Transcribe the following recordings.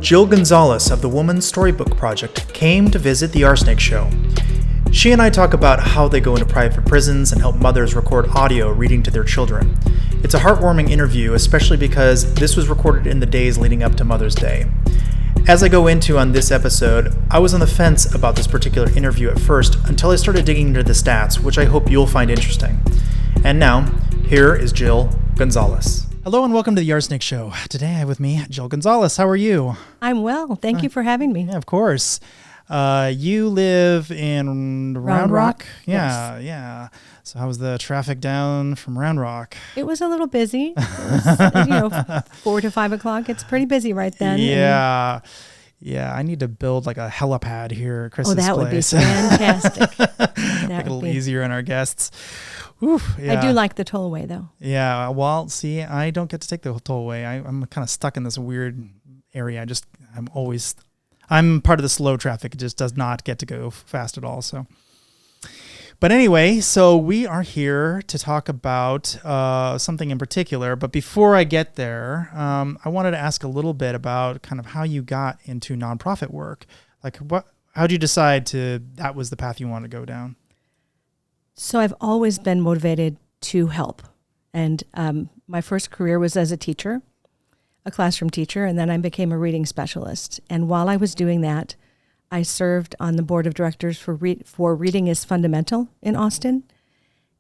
Jill Gonzales of the Women's Storybook Project came to visit the RSnake Show. She and I talk about how they go into private prisons and help mothers record audio reading to their children. It's a heartwarming interview, especially because this was recorded in the days leading up to Mother's Day. As I go into on this episode, I was on the fence about this particular interview at first until I started digging into the stats, which I hope you'll find interesting. And now, here is Jill Gonzales. Hello and welcome to the RSnake Show. Today I have with me Jill Gonzales. How are you? I'm well. Thank you for having me. Yeah, of course. You live in Round Rock? Yeah, yes. Yeah. So how was the traffic down from Round Rock? It was a little busy. It was, 4 to 5 o'clock. It's pretty busy right then. Yeah. Yeah, I need to build like a helipad here at Chris's place. Oh, that would be fantastic. Make it a little easier on our guests. Oof, yeah. I do like the tollway, though. Yeah, well, see, I don't get to take the tollway. I'm kind of stuck in this weird area. I'm part of the slow traffic. It just does not get to go fast at all. So, but anyway, so we are here to talk about something in particular. But before I get there, I wanted to ask a little bit about kind of how you got into nonprofit work. Like, how'd you decide that was the path you wanted to go down? So I've always been motivated to help. And my first career was as a teacher, a classroom teacher, and then I became a reading specialist. And while I was doing that, I served on the board of directors for Reading is Fundamental in Austin.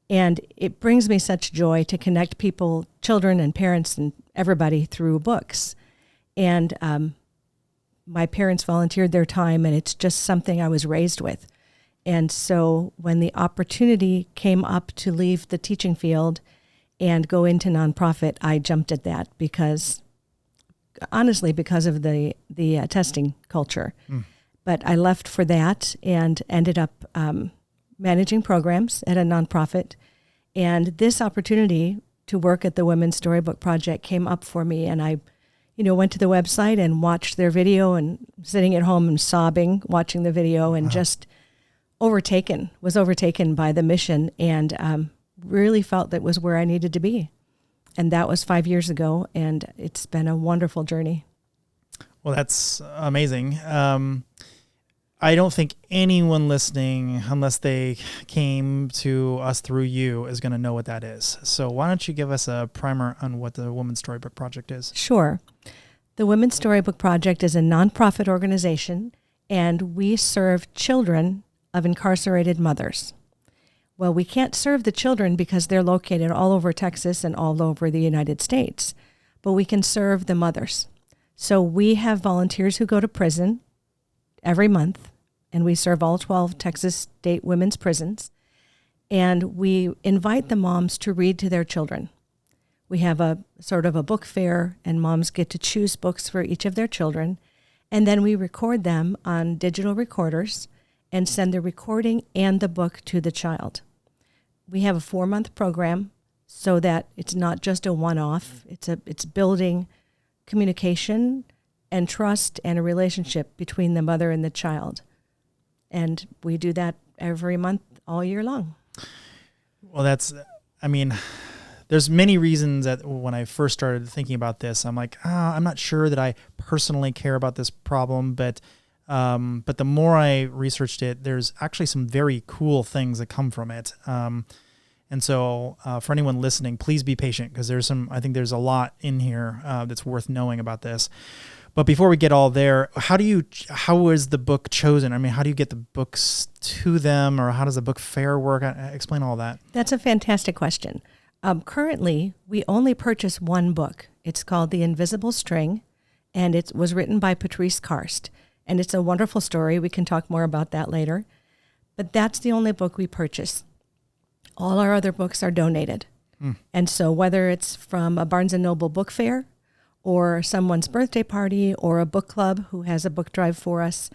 And it brings me such joy to connect people, children and parents and everybody through books. And my parents volunteered their time, and it's just something I was raised with. And so when the opportunity came up to leave the teaching field and go into nonprofit, I jumped at that because of the testing culture. But I left for that and ended up managing programs at a nonprofit. And this opportunity to work at the Women's Storybook Project came up for me. And I, went to the website and watched their video and sitting at home and sobbing, watching the video and just was overtaken by the mission and really felt that was where I needed to be. And that was 5 years ago, and it's been a wonderful journey. Well, that's amazing. I don't think anyone listening, unless they came to us through you, is going to know what that is. So why don't you give us a primer on what the Women's Storybook Project is? Sure. The Women's Storybook Project is a nonprofit organization, and we serve children of incarcerated mothers. Well, we can't serve the children because they're located all over Texas and all over the United States, but we can serve the mothers. So we have volunteers who go to prison every month, and we serve all 12 Texas state women's prisons, and we invite the moms to read to their children. We have a sort of a book fair, and moms get to choose books for each of their children, and then we record them on digital recorders and send the recording and the book to the child. We have a 4-month program so that it's not just a one-off. It's building communication and trust and a relationship between the mother and the child. And we do that every month all year long. Well, there's many reasons that when I first started thinking about this, I'm like, I'm not sure that I personally care about this problem, but the more I researched it, there's actually some very cool things that come from it. And so for anyone listening, please be patient because I think there's a lot in here that's worth knowing about this. But before we get all there, how is the book chosen? I mean, how do you get the books to them, or how does the book fair work? Explain all that. That's a fantastic question. Currently, we only purchase one book. It's called The Invisible String, and it was written by Patrice Karst. And it's a wonderful story. We can talk more about that later. But that's the only book we purchase. All our other books are donated. And so whether it's from a Barnes & Noble book fair or someone's birthday party or a book club who has a book drive for us,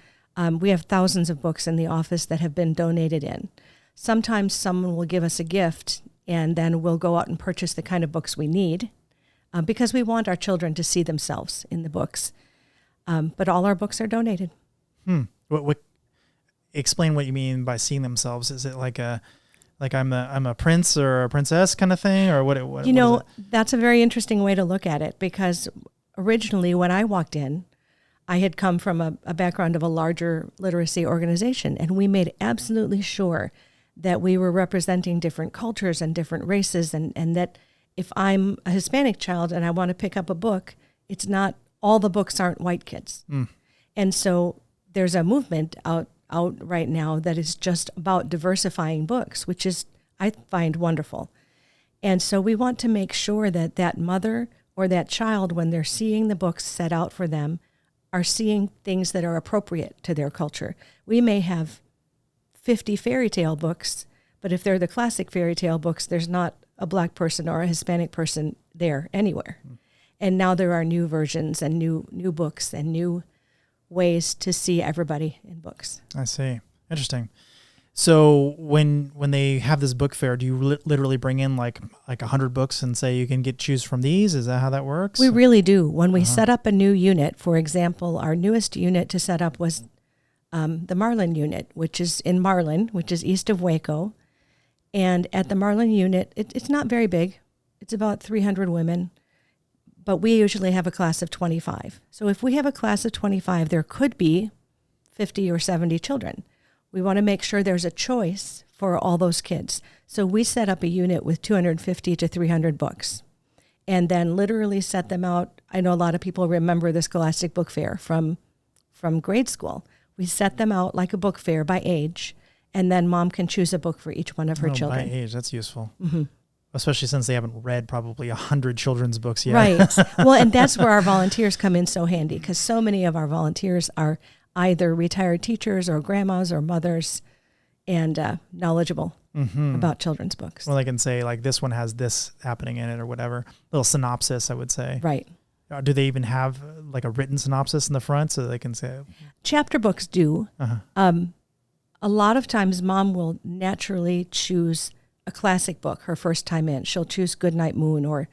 we have thousands of books in the office that have been donated in. Sometimes someone will give us a gift, and then we'll go out and purchase the kind of books we need because we want our children to see themselves in the books. But all our books are donated. What? Explain what you mean by seeing themselves. Is it like I'm a prince or a princess kind of thing, or what? That's a very interesting way to look at it because originally when I walked in, I had come from a background of a larger literacy organization, and we made absolutely sure that we were representing different cultures and different races, and that if I'm a Hispanic child and I want to pick up a book, it's not, all the books aren't white kids. And so there's a movement out right now that is just about diversifying books, which is, I find, wonderful. And so we want to make sure that that mother or that child, when they're seeing the books set out for them, are seeing things that are appropriate to their culture. We may have 50 fairy tale books, but if they're the classic fairy tale books, there's not a Black person or a Hispanic person there anywhere. And now there are new versions and new books and new ways to see everybody in books. I see. Interesting. So when they have this book fair, do you literally bring in like 100 books and say you can choose from these? Is that how that works? We really do. When we set up a new unit, for example, our newest unit to set up was the Marlin unit, which is in Marlin, which is east of Waco. And at the Marlin unit, it's not very big. It's about 300 women, but we usually have a class of 25. So if we have a class of 25, there could be 50 or 70 children. We want to make sure there's a choice for all those kids. So we set up a unit with 250 to 300 books and then literally set them out. I know a lot of people remember the Scholastic Book Fair from grade school. We set them out like a book fair by age, and then mom can choose a book for each one of her children. By age, that's useful. Especially since they haven't read probably 100 children's books yet. Right. Well, and that's where our volunteers come in so handy, because so many of our volunteers are either retired teachers or grandmas or mothers and knowledgeable about children's books. Well, they can say, like, this one has this happening in it or whatever. Little synopsis, I would say. Right. Do they even have like a written synopsis in the front so they can say? Chapter books do. A lot of times mom will naturally choose a classic book her first time in. She'll choose Goodnight Moon or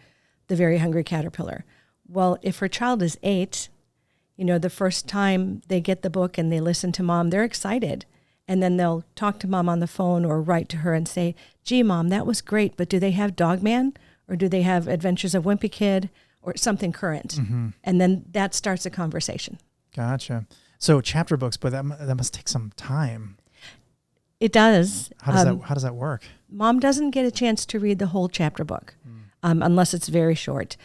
The Very Hungry Caterpillar. Well, if her child is 8, the first time they get the book and they listen to mom, they're excited. And then they'll talk to mom on the phone or write to her and say, gee, mom, that was great, but do they have Dogman? Or do they have Adventures of Wimpy Kid? Or something current. And then that starts a conversation. Gotcha. So chapter books, but that must take some time. It does. How does that work? Mom doesn't get a chance to read the whole chapter book unless it's very short.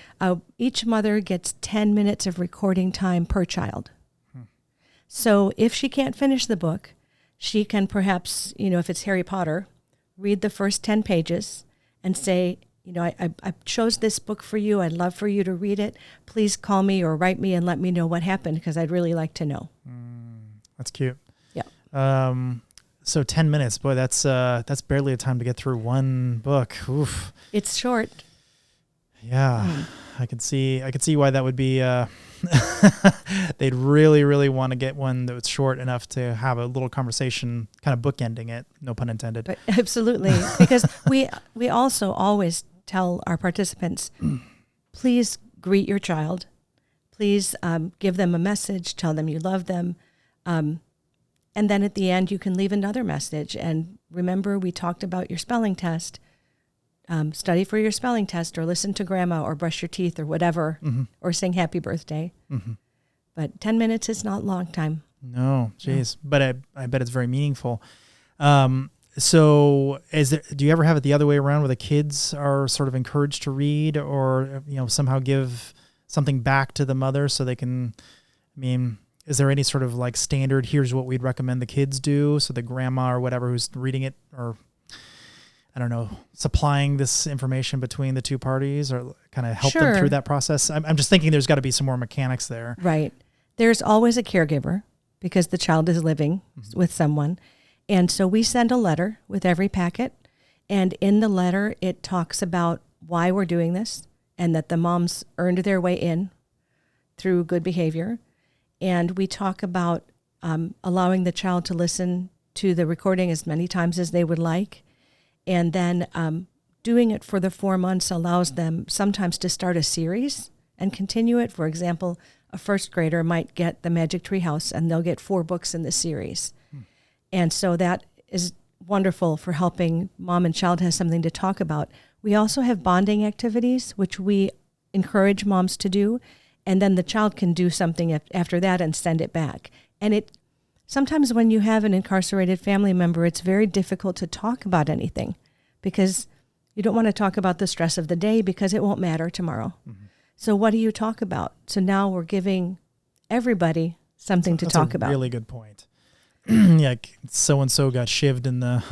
Each mother gets 10 minutes of recording time per child. So if she can't finish the book, she can perhaps, if it's Harry Potter, read the first 10 pages and say, I chose this book for you. I'd love for you to read it. Please call me or write me and let me know what happened, because I'd really like to know. That's cute. Yeah. So 10 minutes, boy, that's barely a time to get through one book. Oof. It's short. Yeah, I could see why that would be. They'd really, really want to get one that was short enough to have a little conversation, kind of bookending it. No pun intended. But absolutely, because we also always tell our participants, please greet your child, please give them a message, tell them you love them, and then at the end you can leave another message. And remember, we talked about your spelling test. Study for your spelling test, or listen to grandma, or brush your teeth, or whatever, or sing happy birthday. But 10 minutes is not a long time. No, geez. No. But I bet it's very meaningful. So do you ever have it the other way around where the kids are sort of encouraged to read, or, somehow give something back to the mother so they can, is there any sort of like standard, here's what we'd recommend the kids do, so the grandma or whatever who's reading it, or I don't know, supplying this information between the two parties, or kind of help them through that process? I'm just thinking there's got to be some more mechanics there. Right. There's always a caregiver, because the child is living with someone. And so we send a letter with every packet. And in the letter, it talks about why we're doing this, and that the moms earned their way in through good behavior. And we talk about allowing the child to listen to the recording as many times as they would like. And then doing it for the 4 months allows them sometimes to start a series and continue it. For example, a first grader might get The Magic Tree House, and they'll get 4 books in the series. And so that is wonderful for helping mom and child have something to talk about. We also have bonding activities, which we encourage moms to do. And then the child can do something after that and send it back. And sometimes when you have an incarcerated family member, it's very difficult to talk about anything because you don't want to talk about the stress of the day because it won't matter tomorrow. Mm-hmm. So what do you talk about? So now we're giving everybody something to talk about. That's a really good point. Yeah, so-and-so got shivved in the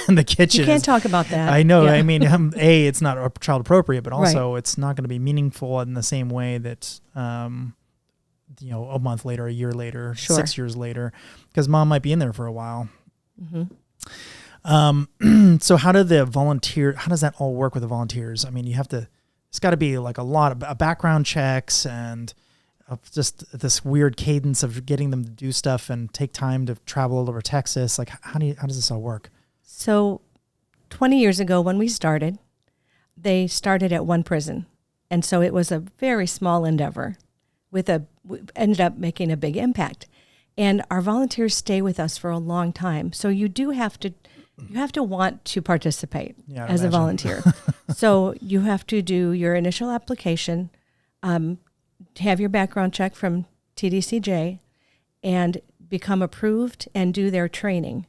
in the kitchen. You can't talk about that. I know. Yeah. I mean, it's not child appropriate, but also it's not going to be meaningful in the same way that, a month later, a year later, 6 years later, because mom might be in there for a while. Mm-hmm. So how does that all work with the volunteers? I mean, it's got to be like a lot of background checks and just this weird cadence of getting them to do stuff and take time to travel all over Texas. Like, how does this all work? So 20 years ago when we started, they started at one prison. And so it was a very small endeavor ended up making a big impact. And our volunteers stay with us for a long time. So you have to want to participate as a volunteer. So you have to do your initial application, have your background check from TDCJ, and become approved and do their training.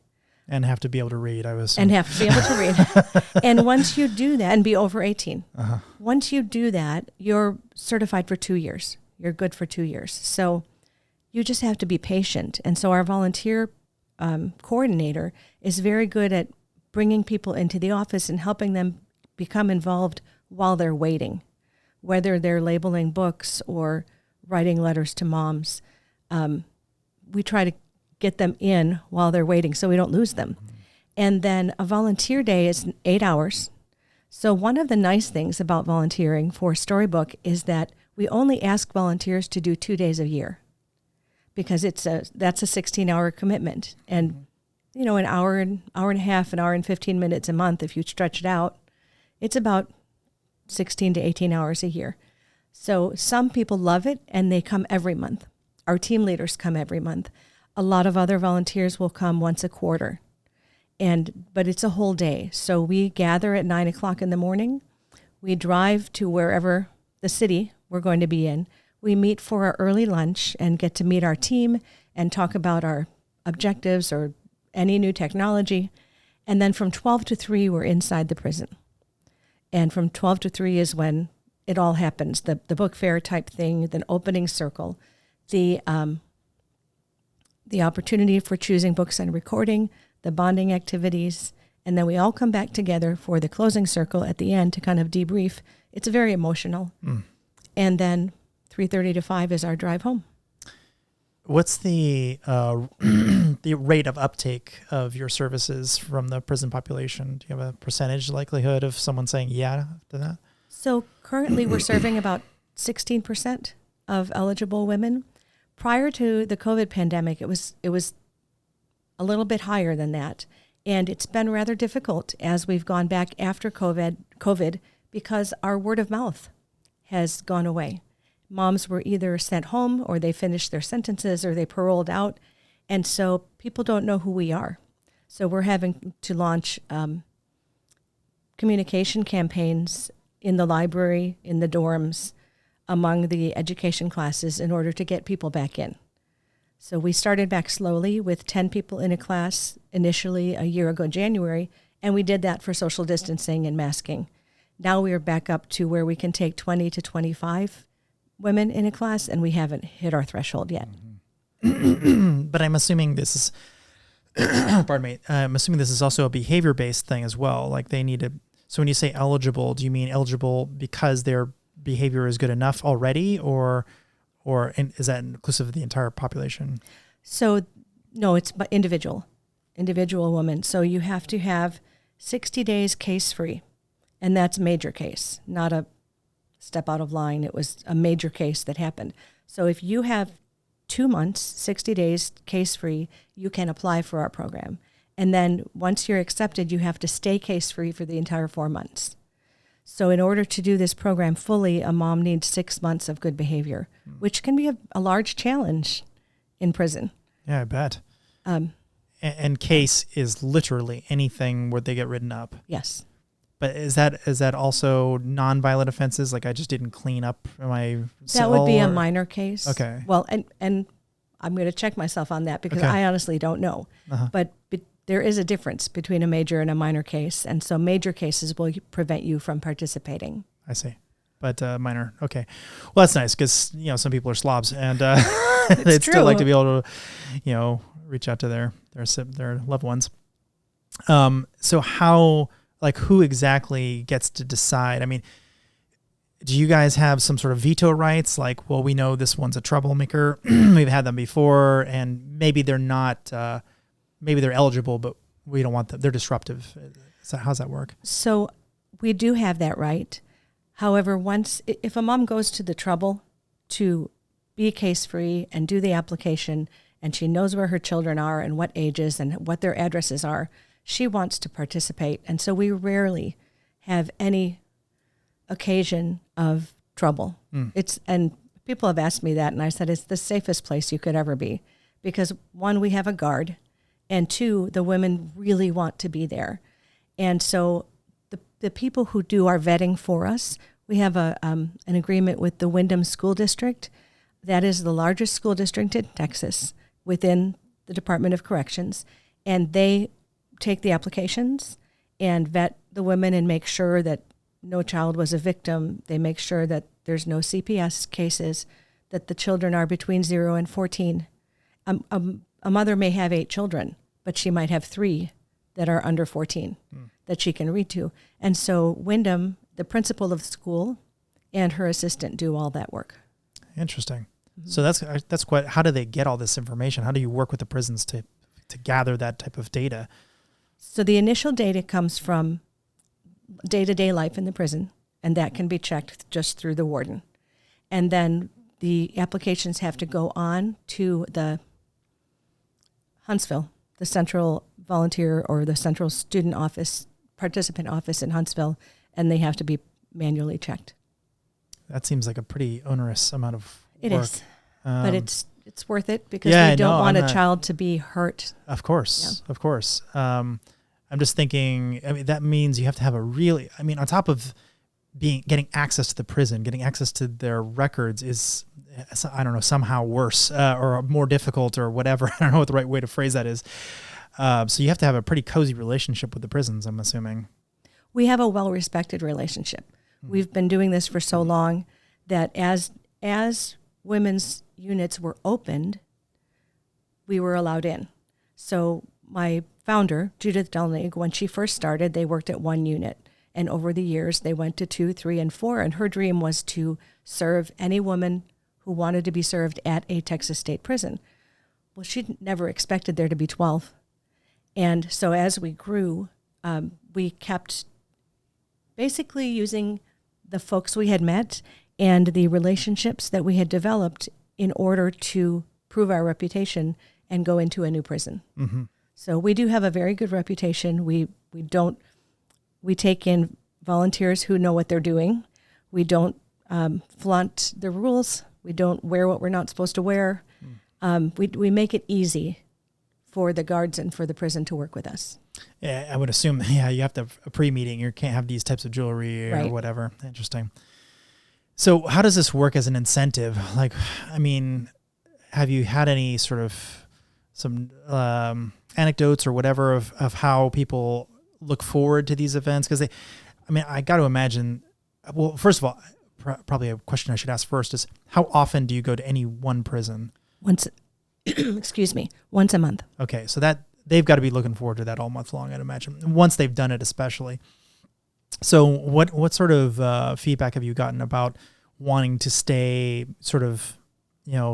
And have to be able to read, I was. And have to be able to read. And once you do that, and be over 18, once you do that, you're certified for 2 years. You're good for 2 years. So you just have to be patient. And so our volunteer coordinator is very good at bringing people into the office and helping them become involved while they're waiting, whether they're labeling books or writing letters to moms. We try to get them in while they're waiting so we don't lose them. And then a volunteer day is 8 hours. So one of the nice things about volunteering for Storybook is that we only ask volunteers to do 2 days a year because that's a 16-hour commitment. And, an hour and a half, an hour and 15 minutes a month, if you stretch it out, it's about 16 to 18 hours a year. So some people love it and they come every month. Our team leaders come every month. A lot of other volunteers will come once a quarter. But it's a whole day. So we gather at 9 o'clock in the morning. We drive to wherever the city we're going to be in. We meet for our early lunch and get to meet our team and talk about our objectives or any new technology. And then from 12 to 3, we're inside the prison. And from 12 to 3 is when it all happens, the book fair type thing, the opening circle, the opportunity for choosing books and recording, the bonding activities, and then we all come back together for the closing circle at the end to kind of debrief. It's very emotional. And then 3:30 to 5 is our drive home. What's the the rate of uptake of your services from the prison population? Do you have a percentage likelihood of someone saying yeah to that? So currently we're serving about 16% of eligible women. Prior to the COVID pandemic, it was a little bit higher than that. And it's been rather difficult as we've gone back after COVID because our word of mouth has gone away. Moms were either sent home or they finished their sentences or they paroled out. And so people don't know who we are. So we're having to launch communication campaigns in the library, in the dorms, among the education classes in order to get people back in. So we started back slowly with 10 people in a class initially a year ago, January, and we did that for social distancing and masking. Now we are back up to where we can take 20 to 25 women in a class, and we haven't hit our threshold yet. But I'm assuming this is, pardon me, I'm assuming this is also a behavior-based thing as well. Like they need to, so when you say eligible, do you mean eligible because their behavior is good enough already, or is that inclusive of the entire population? So no, it's individual woman. So you have to have 60 days case-free, and that's major case, not a step out of line. It was a major case that happened. So if you have 2 months, 60 days case-free, you can apply for our program. And then once you're accepted, you have to stay case-free for the entire 4 months. So in order to do this program fully, a mom needs 6 months of good behavior, which can be a large challenge in prison. Yeah, I bet. And case is literally anything where they get written up. Yes. But is that also non-violent offenses? Like I just didn't clean up my cell? That would be a minor case. Okay. Well, and I'm going to check myself on that because I honestly don't know. But there is a difference between a major and a minor case. And so major cases will prevent you from participating. I see. But minor. Okay. Well, that's nice because, some people are slobs and they'd still like to be able to, reach out to their loved ones. So how, who exactly gets to decide? I mean, do you guys have some sort of veto rights? Like, well, we know this one's a troublemaker. We've had them before and maybe they're not, maybe they're eligible, but we don't want them. They're disruptive. So how's that work? So we do have that right. However, if a mom goes to the trouble to be case-free and do the application and she knows where her children are and what ages and what their addresses are, she wants to participate. And so we rarely have any occasion of trouble. And people have asked me that, and I said it's the safest place you could ever be because, one, we have a guard, and two, the women really want to be there. And so the people who do our vetting for us, we have an agreement with the Windham School District. That is the largest school district in Texas within the Department of Corrections. And they take the applications and vet the women and make sure that no child was a victim. They make sure that there's no CPS cases, that the children are between 0 and 14. A mother may have 8 children, but she might have 3 that are under 14 that she can read to. And so Windham, the principal of the school, and her assistant do all that work. Interesting. So that's quite, how do they get all this information? How do you work with the prisons to gather that type of data? So the initial data comes from day-to-day life in the prison, and that can be checked just through the warden. And then the applications have to go on to the Huntsville, the central volunteer or the central student office, participant office in Huntsville, and they have to be manually checked. That seems like a pretty onerous amount of work. It is, but it's worth it because we don't want a child to be hurt. Of course, of course. I'm just thinking, that means you have to have on top of getting access to the prison, getting access to their records is, I don't know, somehow worse or more difficult or whatever. I don't know what the right way to phrase that is. So you have to have a pretty cozy relationship with the prisons, I'm assuming. We have a well-respected relationship. We've been doing this for so long that as women's units were opened, we were allowed in. So my founder, Judith Delnig, when she first started, they worked at 1 unit. And over the years, they went to 2, 3, and 4. And her dream was to serve any woman who wanted to be served at a Texas state prison. Well, she never expected there to be 12. And so as we grew, we kept basically using the folks we had met and the relationships that we had developed in order to prove our reputation and go into a new prison. Mm-hmm. So we do have a very good reputation. We take in volunteers who know what they're doing. We don't flaunt the rules. We don't wear what we're not supposed to wear. We make it easy for the guards and for the prison to work with us. Yeah, I would assume, you have to have a pre-meeting. You can't have these types of jewelry or whatever. Interesting. So how does this work as an incentive? Have you had any sort of some anecdotes or whatever of how people look forward to these events? Because I got to imagine, well, first of all, probably a question I should ask first is, how often do you go to any one prison? Once a month. Okay, so that they've got to be looking forward to that all month long, I'd imagine, once they've done it especially. So what sort of feedback have you gotten about wanting to stay sort of,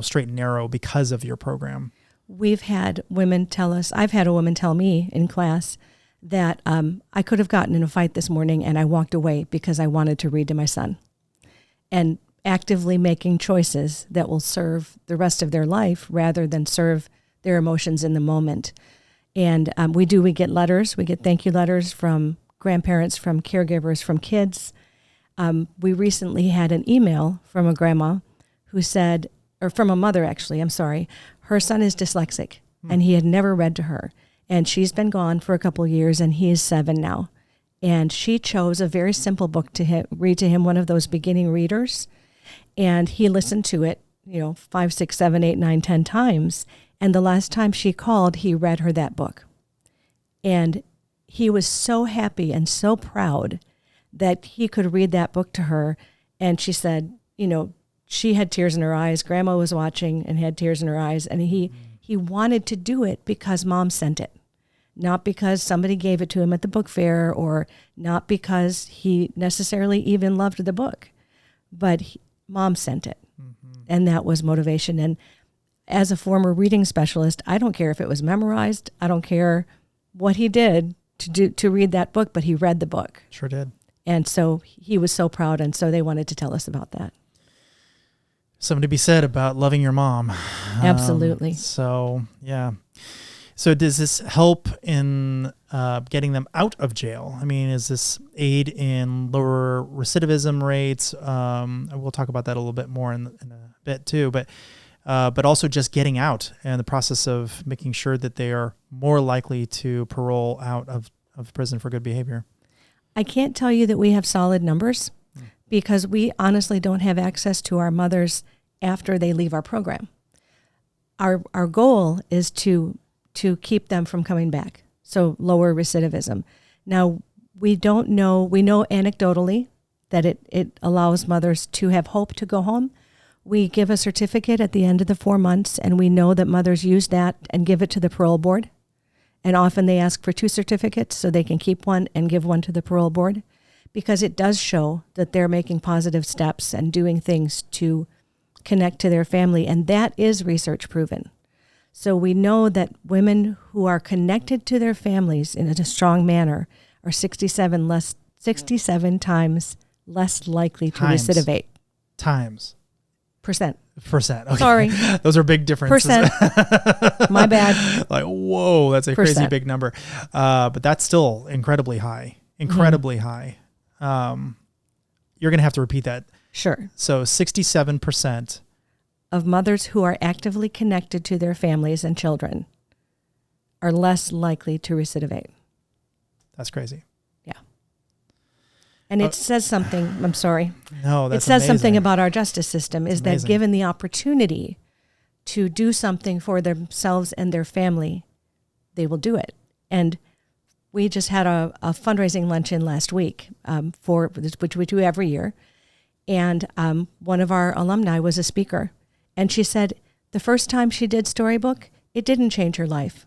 straight and narrow because of your program? We've had women tell us, I've had a woman tell me in class that I could have gotten in a fight this morning and I walked away because I wanted to read to my son. And actively making choices that will serve the rest of their life rather than serve their emotions in the moment. And we get letters, we get thank you letters from grandparents, from caregivers, from kids. We recently had an email from a grandma who said, or from a mother actually, I'm sorry, her son is dyslexic and he had never read to her. And she's been gone for a couple of years and he is 7 now. And she chose a very simple book to read to him, one of those beginning readers. And he listened to it, 5, 6, 7, 8, 9, 10 times. And the last time she called, he read her that book. And he was so happy and so proud that he could read that book to her. And she said, she had tears in her eyes. Grandma was watching and had tears in her eyes. And he wanted to do it because Mom sent it. Not because somebody gave it to him at the book fair, or not because he necessarily even loved the book, but Mom sent it. Mm-hmm. And that was motivation. And as a former reading specialist, I don't care if it was memorized. I don't care what he did to read that book, but he read the book. Sure did. And so he was so proud, and so they wanted to tell us about that. Something to be said about loving your mom. Absolutely. So, yeah. So does this help in getting them out of jail? I mean, is this aid in lower recidivism rates? We'll talk about that a little bit more in a bit too, but also just getting out and the process of making sure that they are more likely to parole out of prison for good behavior. I can't tell you that we have solid numbers because we honestly don't have access to our mothers after they leave our program. Our goal is to keep them from coming back, so lower recidivism. Now, we know anecdotally that it allows mothers to have hope to go home. We give a certificate at the end of the 4 months, and we know that mothers use that and give it to the parole board. And often they ask for 2 certificates so they can keep one and give one to the parole board, because it does show that they're making positive steps and doing things to connect to their family. And that is research proven. So we know that women who are connected to their families in a strong manner are 67 times less likely to recidivate. Percent. Okay. Sorry. Those are big differences. Percent. My bad. Like, whoa, that's a crazy big number. But that's still incredibly high. High. You're going to have to repeat that. Sure. So 67% of mothers who are actively connected to their families and children are less likely to recidivate. That's crazy. Yeah. And it says something, I'm sorry. No, that's It says amazing. something about our justice system, is amazing. that given the opportunity to do something for themselves and their family, they will do it. And we just had a fundraising luncheon last week, which we do every year. And one of our alumni was a speaker. And she said the first time she did Storybook, it didn't change her life,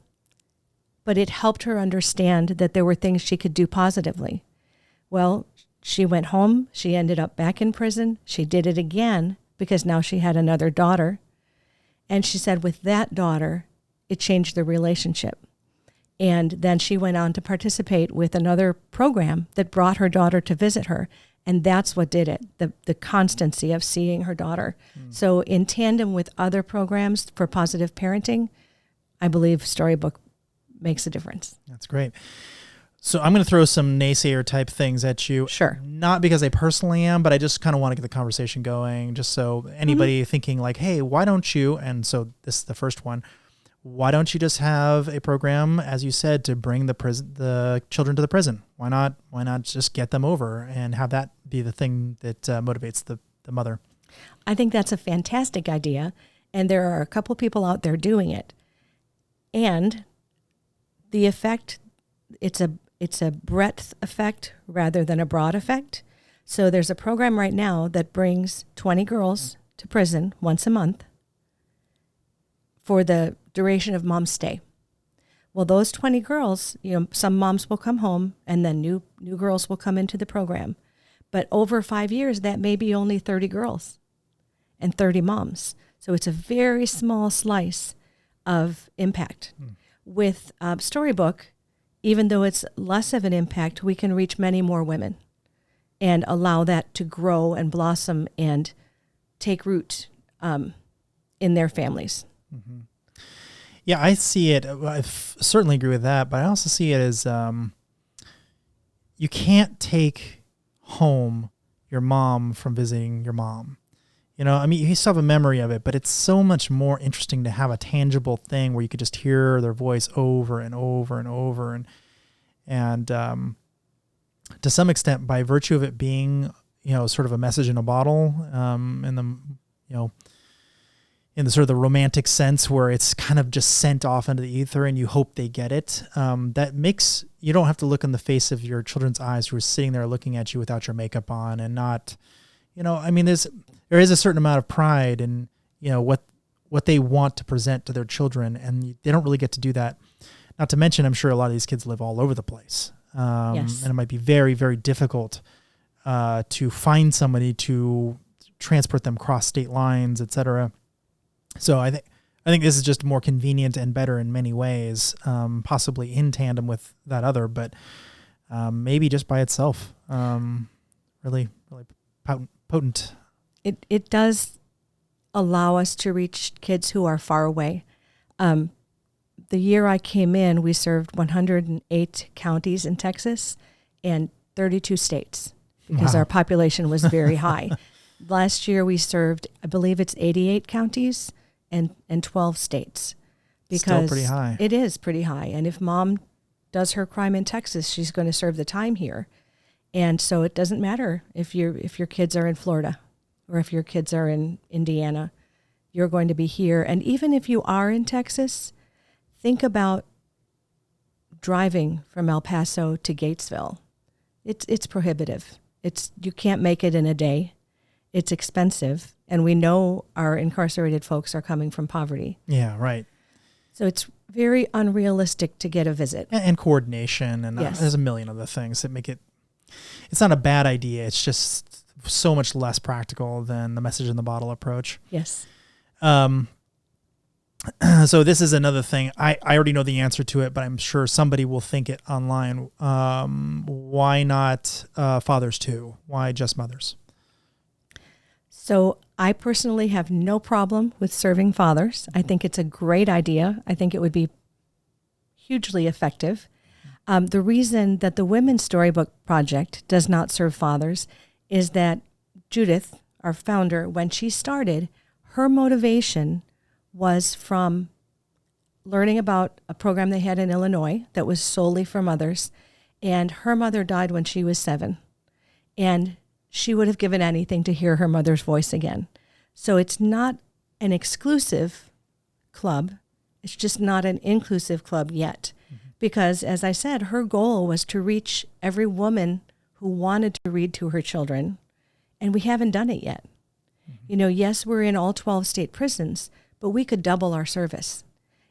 but it helped her understand that there were things she could do positively. Well, she went home. She ended up back in prison. She did it again because now she had another daughter. And she said with that daughter, it changed the relationship. And then she went on to participate with another program that brought her daughter to visit her. And that's what did it, the constancy of seeing her daughter. So in tandem with other programs for positive parenting, I believe Storybook makes a difference. That's great. So I'm going to throw some naysayer type things at you. Sure. Not because I personally am, but I just kind of want to get the conversation going, just so anybody thinking like, hey, why don't you, and so this is the first one, why don't you just have a program, as you said, to bring the children to the prison? Why not just get them over and have that be the thing that motivates the mother? I think that's a fantastic idea, and there are a couple people out there doing it. And the effect, it's a breadth effect rather than a broad effect. So there's a program right now that brings 20 girls to prison once a month for the duration of mom's stay. Well, those 20 girls, some moms will come home and then new girls will come into the program. But over 5 years, that may be only 30 girls and 30 moms. So it's a very small slice of impact. With Storybook, even though it's less of an impact, we can reach many more women and allow that to grow and blossom and take root in their families. Mm-hmm. Yeah, I see it. I certainly agree with that, but I also see it as you can't take home your mom from visiting your mom. I mean, you still have a memory of it, but it's so much more interesting to have a tangible thing where you could just hear their voice over and over and over. And to some extent, by virtue of it being, sort of a message in a bottle, in the sort of the romantic sense where it's kind of just sent off into the ether and you hope they get it. That makes, you don't have to look in the face of your children's eyes who are sitting there looking at you without your makeup on and not, there is a certain amount of pride in, what they want to present to their children, and they don't really get to do that. Not to mention, I'm sure a lot of these kids live all over the place. Yes. And it might be very, very difficult to find somebody to transport them across state lines, et cetera. So I think this is just more convenient and better in many ways, possibly in tandem with that other, but maybe just by itself, really, really potent. It does allow us to reach kids who are far away. The year I came in, we served 108 counties in Texas and 32 states because our population was very high. Last year we served, I believe it's 88 counties and 12 states. Because still pretty high. It is pretty high. And if mom does her crime in Texas, she's going to serve the time here. And so it doesn't matter if your kids are in Florida or if your kids are in Indiana, you're going to be here. And even if you are in Texas, think about driving from El Paso to Gatesville. It's prohibitive. You can't make it in a day. It's expensive. And we know our incarcerated folks are coming from poverty. Yeah, right. So it's very unrealistic to get a visit. And coordination, and yes. There's a million other things that make it, it's not a bad idea. It's just so much less practical than the message in the bottle approach. Yes. So this is another thing. I already know the answer to it, but I'm sure somebody will think it online. Why not fathers too? Why just mothers? So I personally have no problem with serving fathers. I think it's a great idea. I think it would be hugely effective. The reason that the Women's Storybook Project does not serve fathers is that Judith, our founder, when she started, her motivation was from learning about a program they had in Illinois that was solely for mothers. And her mother died when she was 7. And she would have given anything to hear her mother's voice again. So it's not an exclusive club. It's just not an inclusive club yet. Mm-hmm. Because, as I said, her goal was to reach every woman who wanted to read to her children. And we haven't done it yet. Mm-hmm. Yes, we're in all 12 state prisons, but we could double our service.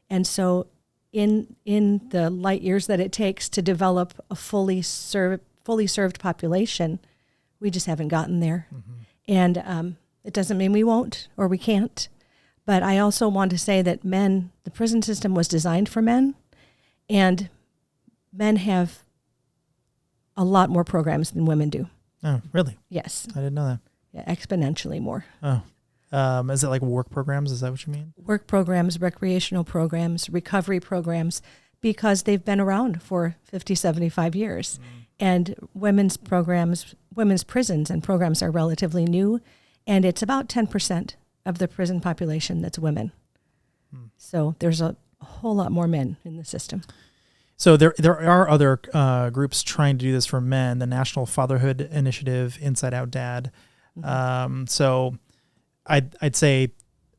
And so in the light years that it takes to develop a fully served population, we just haven't gotten there. Mm-hmm. And it doesn't mean we won't or we can't. But I also want to say that the prison system was designed for men, and men have a lot more programs than women do. Oh, really? Yes. I didn't know that. Yeah, exponentially more. Oh. Is it like work programs? Is that what you mean? Work programs, recreational programs, recovery programs, because they've been around for 50, 75 years. Mm. And women's prisons and programs are relatively new, and it's about 10% of the prison population that's women. Mm. So there's a whole lot more men in the system. So there are other groups trying to do this for men, the National Fatherhood Initiative, Inside Out Dad. Mm-hmm. So I'd say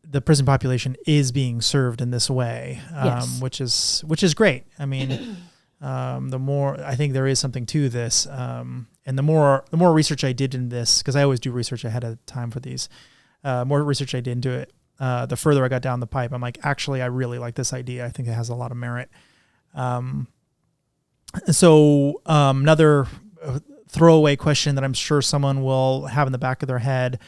the prison population is being served in this way, yes. which is great. I mean, the more I think there is something to this, and the more research I did in this, because I always do research ahead of time for these, more research I did into it, the further I got down the pipe, I'm like, actually, I really like this idea. I think it has a lot of merit. So another throwaway question that I'm sure someone will have in the back of their head.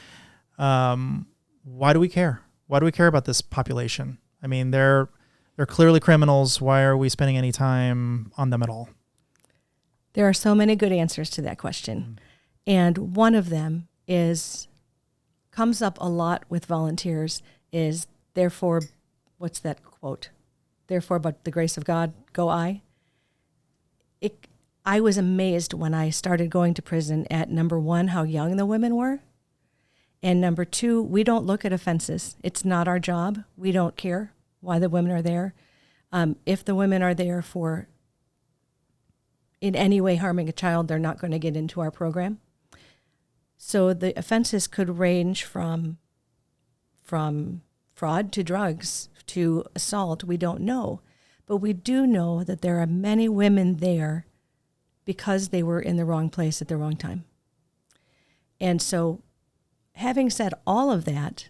Why do we care? Why do we care about this population? I mean, they're clearly criminals. Why are we spending any time on them at all? There are so many good answers to that question. And one of them comes up a lot with volunteers is, therefore, what's that quote? Therefore, but the grace of God, go I. I was amazed when I started going to prison at, number one, how young the women were. And number two, we don't look at offenses. It's not our job. We don't care why the women are there. If the women are there for in any way harming a child, they're not going to get into our program. So the offenses could range from fraud to drugs to assault. We don't know. But we do know that there are many women there because they were in the wrong place at the wrong time. And so, having said all of that,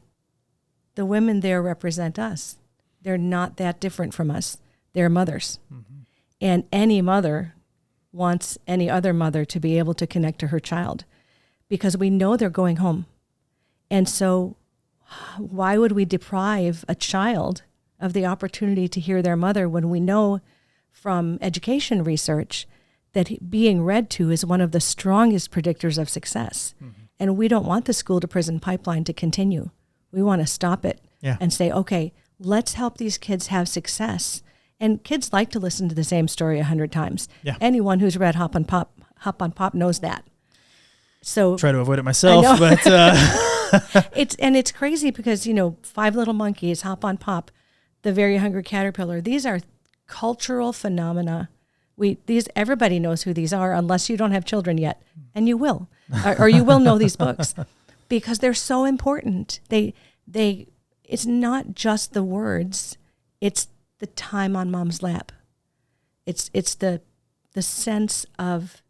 the women there represent us. They're not that different from us. They're mothers. Mm-hmm. And any mother wants any other mother to be able to connect to her child because we know they're going home. And so why would we deprive a child of the opportunity to hear their mother when we know from education research that being read to is one of the strongest predictors of success? Mm-hmm. And we don't want the school to prison pipeline to continue. We want to stop it and say, okay, let's help these kids have success. And kids like to listen to the same story 100 times. Yeah. Anyone who's read Hop on Pop knows that. So try to avoid it myself, but it's crazy because, 5 Little Monkeys, Hop on Pop, The Very Hungry Caterpillar. These are cultural phenomena. Everybody knows who these are, unless you don't have children yet, and you will, or you will know these books because they're so important. It's not just the words; it's the time on mom's lap. It's the sense of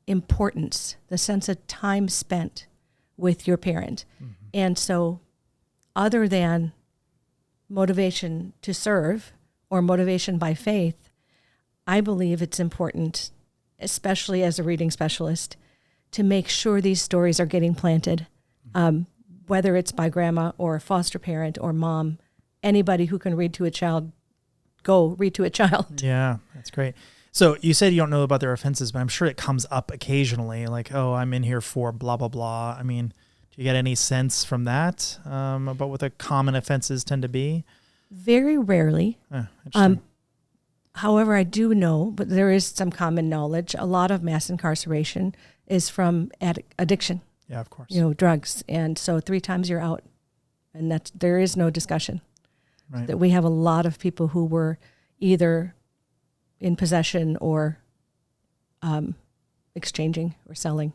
importance, the sense of time spent with your parent, and so other than motivation to serve or motivation by faith, I believe it's important, especially as a reading specialist, to make sure these stories are getting planted, whether it's by grandma or a foster parent or mom. Anybody who can read to a child, go read to a child. Yeah, that's great. So you said you don't know about their offenses, but I'm sure it comes up occasionally, like, oh, I'm in here for blah, blah, blah. I mean, do you get any sense from that about what the common offenses tend to be? Very rarely. Interesting. However, I do know, but there is some common knowledge. A lot of mass incarceration is from addiction. Yeah, of course. Drugs. And so 3 times you're out. And there is no discussion. Right. That we have a lot of people who were either in possession or exchanging or selling.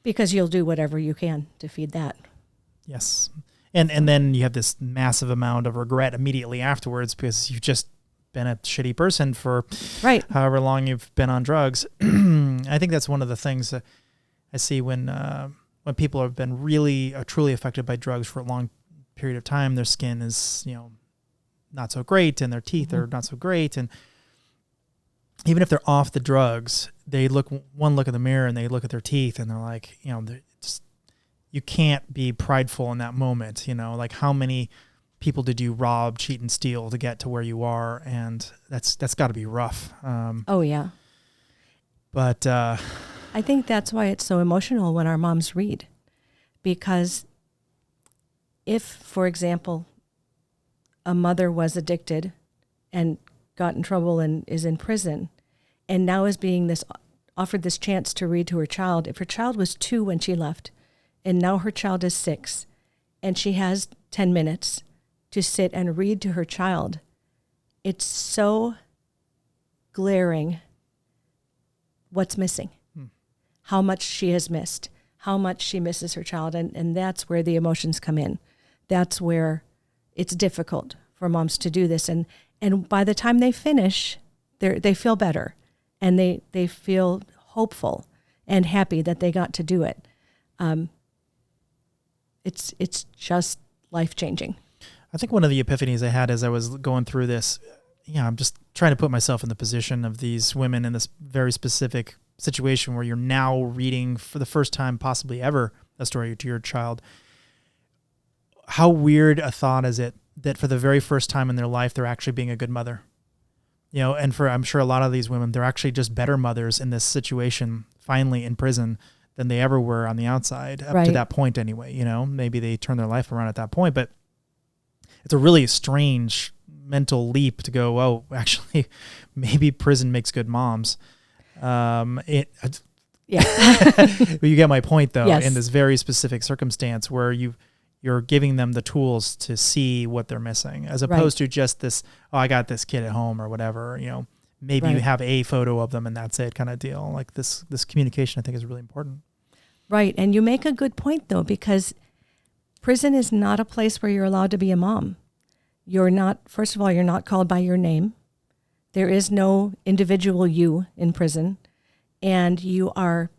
Because you'll do whatever you can to feed that. Yes. And then you have this massive amount of regret immediately afterwards because you've just been a shitty person for however long you've been on drugs. I think that's one of the things that I see when people have been really truly affected by drugs for a long period of time. Their skin is not so great, and their teeth are not so great, and even if they're off the drugs, they look in the mirror and they look at their teeth and they're like, you can't be prideful in that moment. Like how many people did you rob, cheat, and steal to get to where you are? And that's got to be rough. Oh, yeah. But I think that's why it's so emotional when our moms read. Because if, for example, a mother was addicted and got in trouble and is in prison and now is being offered this chance to read to her child, if her child was 2 when she left and now her child is 6 and she has 10 minutes to sit and read to her child, it's so glaring what's missing, how much she has missed, how much she misses her child. And that's where the emotions come in. That's where it's difficult for moms to do this. And by the time they finish, they feel better and they feel hopeful and happy that they got to do it. It's just life-changing. I think one of the epiphanies I had as I was going through this, I'm just trying to put myself in the position of these women in this very specific situation where you're now reading for the first time, possibly ever, a story to your child. How weird a thought is it that for the very first time in their life, they're actually being a good mother? And I'm sure a lot of these women, they're actually just better mothers in this situation, finally in prison, than they ever were on the outside up to that point anyway. Maybe they turn their life around at that point, but it's a really strange mental leap to go, oh, actually, maybe prison makes good moms. You get my point, though, yes. In this very specific circumstance where you're giving them the tools to see what they're missing, as opposed to just this, oh, I got this kid at home or whatever, maybe you Right. have a photo of them and that's it kind of deal. Like this communication I think is really important. Right. And you make a good point, though, because prison is not a place where you're allowed to be a mom. You're not, first of all, you're not called by your name. There is no individual you in prison. And you are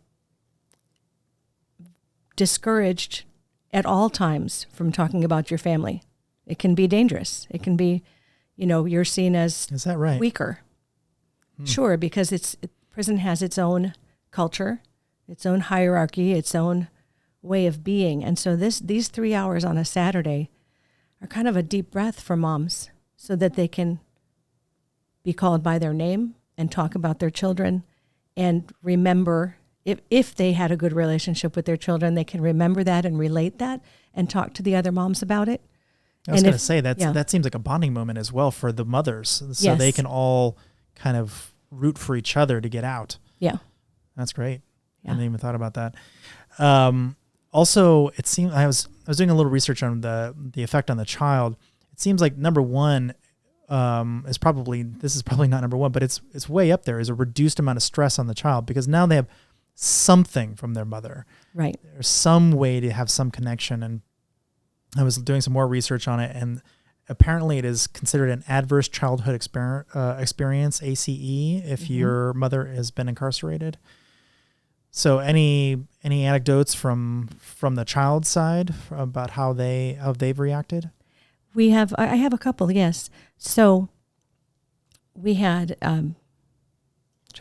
discouraged at all times from talking about your family. It can be dangerous. It can be, you're seen as Is that right? weaker. Sure, because prison has its own culture, its own hierarchy, its own way of being. And so these 3 hours on a Saturday are kind of a deep breath for moms so that they can be called by their name and talk about their children and remember if they had a good relationship with their children, they can remember that and relate that and talk to the other moms about it. I was going to say that seems like a bonding moment as well for the mothers. So they can all kind of root for each other to get out. Yeah. That's great. Yeah. I hadn't even thought about that. Also, it seemed I was doing a little research on the effect on the child. It seems like number one is probably not number one, but it's way up there, is a reduced amount of stress on the child because now they have something from their mother. Right. There's some way to have some connection. And I was doing some more research on it, and apparently it is considered an adverse childhood experience, ACE, if your mother has been incarcerated. So any anecdotes from the child's side about how they've reacted? I have a couple, yes. So we had, trying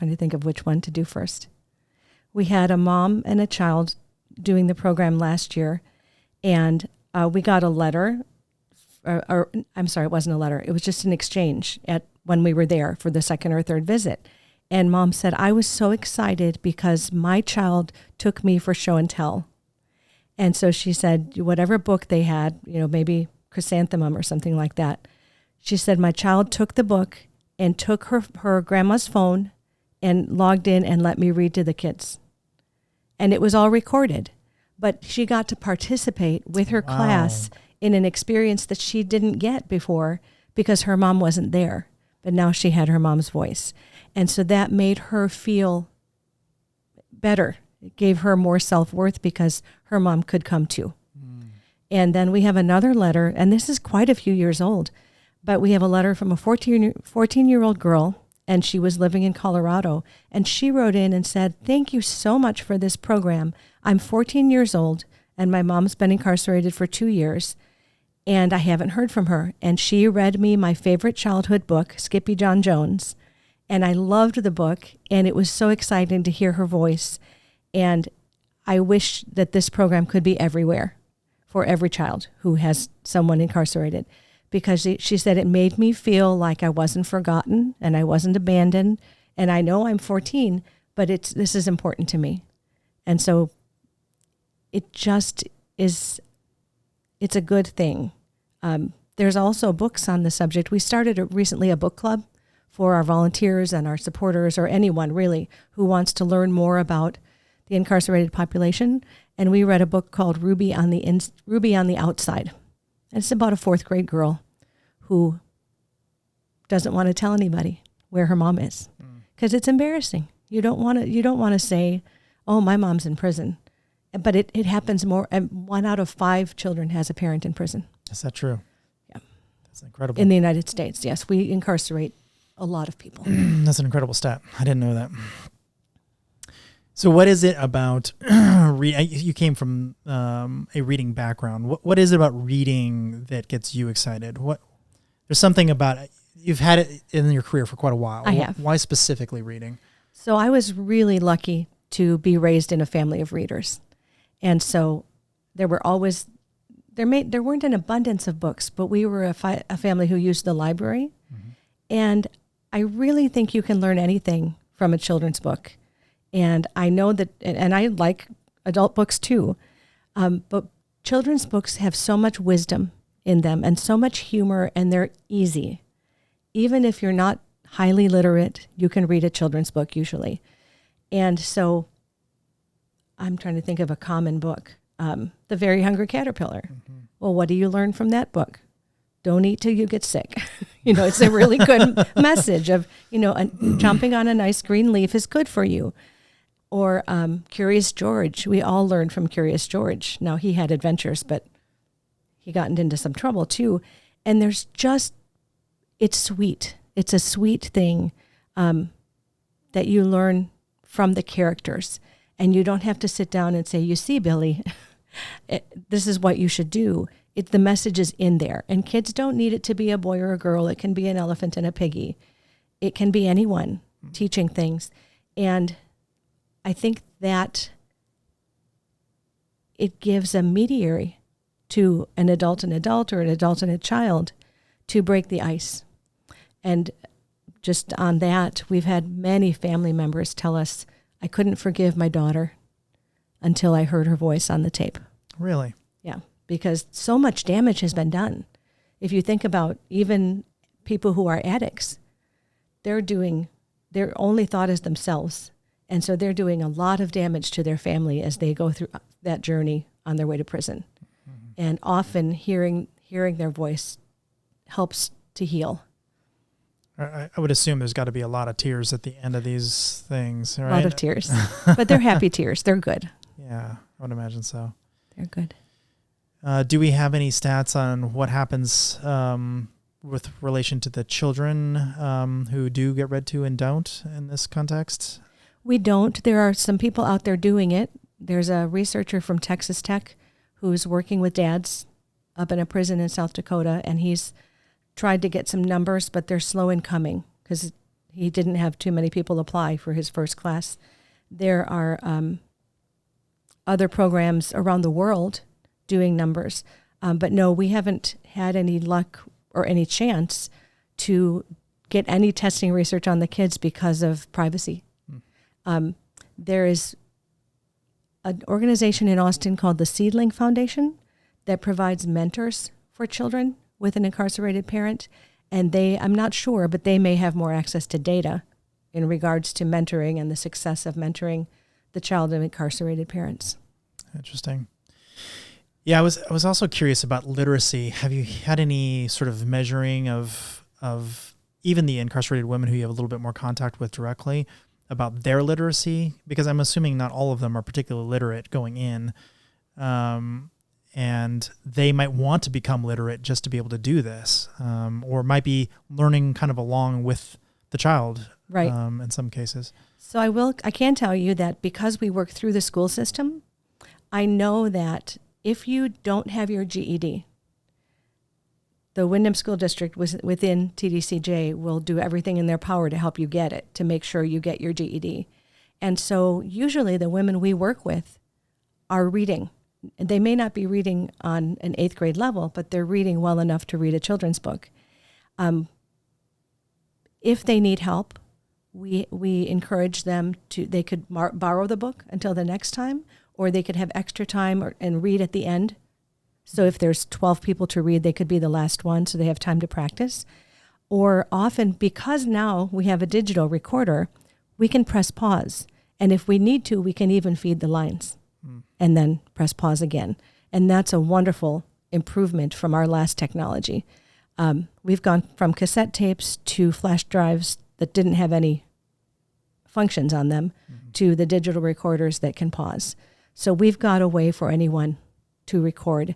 to think of which one to do first. We had a mom and a child doing the program last year, and we got a letter, or I'm sorry, it wasn't a letter. It was just an exchange when we were there for the second or third visit. And mom said, I was so excited because my child took me for show and tell. And so she said, whatever book they had, maybe Chrysanthemum or something like that. She said, my child took the book and took her grandma's phone and logged in and let me read to the kids. And it was all recorded. But she got to participate with her class in an experience that she didn't get before because her mom wasn't there. But now she had her mom's voice. And so that made her feel better. It gave her more self-worth because her mom could come too. And then we have another letter, and this is quite a few years old, but we have a letter from a 14-year-old girl, and she was living in Colorado. And she wrote in and said, thank you so much for this program. I'm 14 years old, and my mom's been incarcerated for 2 years, and I haven't heard from her. And she read me my favorite childhood book, Skippy John Jones, and I loved the book, and it was so exciting to hear her voice. And I wish that this program could be everywhere for every child who has someone incarcerated, because she said it made me feel like I wasn't forgotten and I wasn't abandoned. And I know I'm 14, but this is important to me. And so it just is, it's a good thing. There's also books on the subject. We started recently a book club for our volunteers and our supporters, or anyone really who wants to learn more about the incarcerated population. And we read a book called Ruby on the Outside. And it's about a 4th grade girl who doesn't want to tell anybody where her mom is because it's embarrassing. You don't want to say, oh, my mom's in prison. But it happens more. 1 out of 5 children has a parent in prison. Is that true? Yeah. That's incredible. In the United States, yes. We incarcerate a lot of people. That's an incredible stat. I didn't know that. So what is it about, you came from a reading background. What is it about reading that gets you excited? There's something about it. You've had it in your career for quite a while. I have. Why specifically reading? So I was really lucky to be raised in a family of readers. And so there weren't an abundance of books, but we were a family who used the library. Mm-hmm. And I really think you can learn anything from a children's book. And I know that, and I like adult books too, but children's books have so much wisdom in them and so much humor, and they're easy. Even if you're not highly literate, you can read a children's book usually. And so I'm trying to think of a common book. The Very Hungry Caterpillar. Mm-hmm. Well, what do you learn from that book? Don't eat till you get sick. It's a really good message of, jumping on a nice green leaf is good for you. Or Curious George. We all learned from Curious George. Now, he had adventures, but he got into some trouble too. And it's sweet. It's a sweet thing that you learn from the characters. And you don't have to sit down and say, you see, Billy, this is what you should do. The message is in there. And kids don't need it to be a boy or a girl. It can be an elephant and a piggy. It can be anyone teaching things. And I think that it gives a mediary to an adult and or an adult and a child to break the ice. And just on that, we've had many family members tell us, I couldn't forgive my daughter until I heard her voice on the tape. Really? Yeah, because so much damage has been done. If you think about even people who are addicts, their only thought is themselves. And so they're doing a lot of damage to their family as they go through that journey on their way to prison. Mm-hmm. And often hearing their voice helps to heal. I would assume there's got to be a lot of tears at the end of these things, right? A lot of tears. But they're happy tears. They're good. Yeah, I would imagine so. They're good. Do we have any stats on what happens with relation to the children who do get read to and don't in this context? We don't. There are some people out there doing it. There's a researcher from Texas Tech who's working with dads up in a prison in South Dakota, and he's tried to get some numbers, but they're slow in coming because he didn't have too many people apply for his first class. There are other programs around the world doing numbers, but no, we haven't had any luck or any chance to get any testing research on the kids because of privacy. There is an organization in Austin called the Seedling Foundation that provides mentors for children with an incarcerated parent. And I'm not sure, but they may have more access to data in regards to mentoring and the success of mentoring the child of incarcerated parents. Interesting. Yeah, I was also curious about literacy. Have you had any sort of measuring of even the incarcerated women who you have a little bit more contact with directly about their literacy? Because I'm assuming not all of them are particularly literate going in. And they might want to become literate just to be able to do this, or might be learning kind of along with the child, right? In some cases. So I can tell you that because we work through the school system, I know that if you don't have your GED, the Windham School District within TDCJ will do everything in their power to help you get it, to make sure you get your GED. And so usually the women we work with are reading. They may not be reading on an 8th grade level, but they're reading well enough to read a children's book. If they need help, we encourage them they could borrow the book until the next time, or they could have extra time and read at the end. So if there's 12 people to read, they could be the last one, so they have time to practice. Or often, because now we have a digital recorder, we can press pause. And if we need to, we can even feed the lines and then press pause again. And that's a wonderful improvement from our last technology. We've gone from cassette tapes to flash drives that didn't have any functions on them to the digital recorders that can pause. So we've got a way for anyone to record.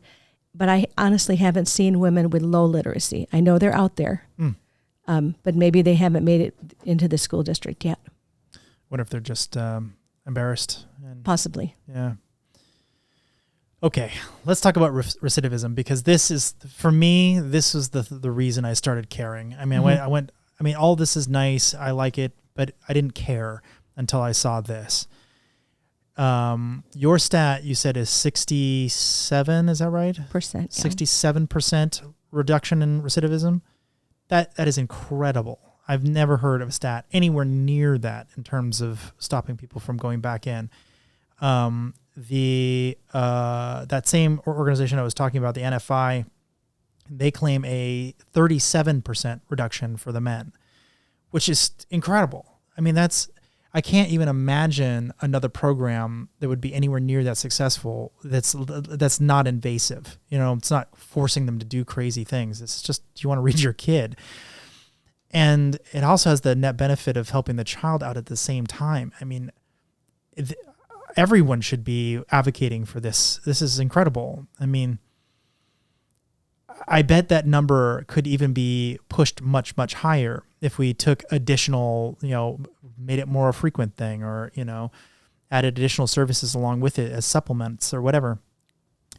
But I honestly haven't seen women with low literacy. I know they're out there, but maybe they haven't made it into the school district yet. What if they're just embarrassed? Possibly. Yeah. Okay, let's talk about recidivism, because this is, for me, this is the reason I started caring. I mean, I went. I mean, all this is nice. I like it, but I didn't care until I saw this. Your stat, you said, is 67. Is that right? 67% reduction in recidivism. That is incredible. I've never heard of a stat anywhere near that in terms of stopping people from going back in. That same organization I was talking about, the NFI, they claim a 37% reduction for the men, which is incredible. I mean, I can't even imagine another program that would be anywhere near that successful. That's not invasive. You know, it's not forcing them to do crazy things. It's just, you want to read your kid. And it also has the net benefit of helping the child out at the same time. I mean, everyone should be advocating for this. This is incredible. I mean, I bet that number could even be pushed much, much higher if we took additional, made it more a frequent thing, or, added additional services along with it as supplements or whatever.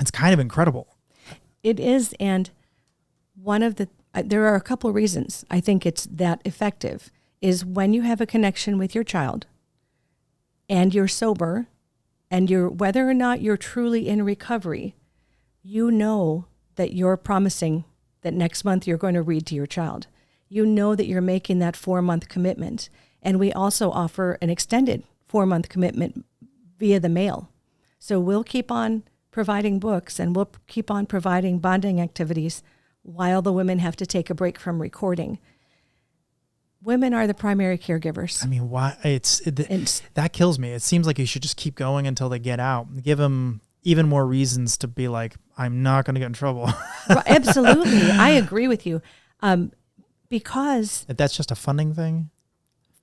It's kind of incredible. It is. And there are a couple of reasons I think it's that effective is when you have a connection with your child and you're sober and whether or not you're truly in recovery, you know that you're promising that next month you're going to read to your child. You know that you're making that 4-month commitment. And we also offer an extended 4-month commitment via the mail. So we'll keep on providing books and we'll keep on providing bonding activities while the women have to take a break from recording. Women are the primary caregivers. I mean, why? That kills me. It seems like you should just keep going until they get out. Give them even more reasons to be like, I'm not going to get in trouble. Absolutely. I agree with you. Because that's just a funding thing.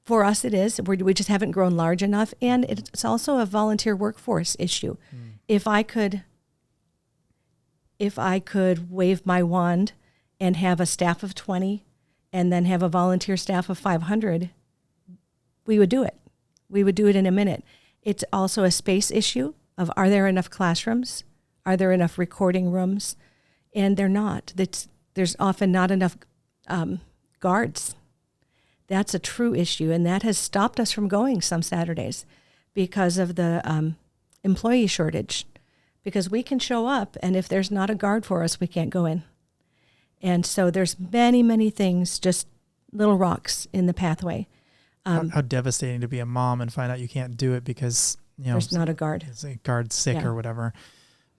For us, it is. We just haven't grown large enough. And it's also a volunteer workforce issue. If I could wave my wand and have a staff of 20 and then have a volunteer staff of 500, we would do it. We would do it in a minute. It's also a space issue of, are there enough classrooms? Are there enough recording rooms? And they're not. There's often not enough guards. That's a true issue, and that has stopped us from going some Saturdays because of the employee shortage. Because we can show up, and if there's not a guard for us, we can't go in. And so there's many, many things, just little rocks in the pathway. How devastating to be a mom and find out you can't do it because there's not a guard. A guard's sick or whatever.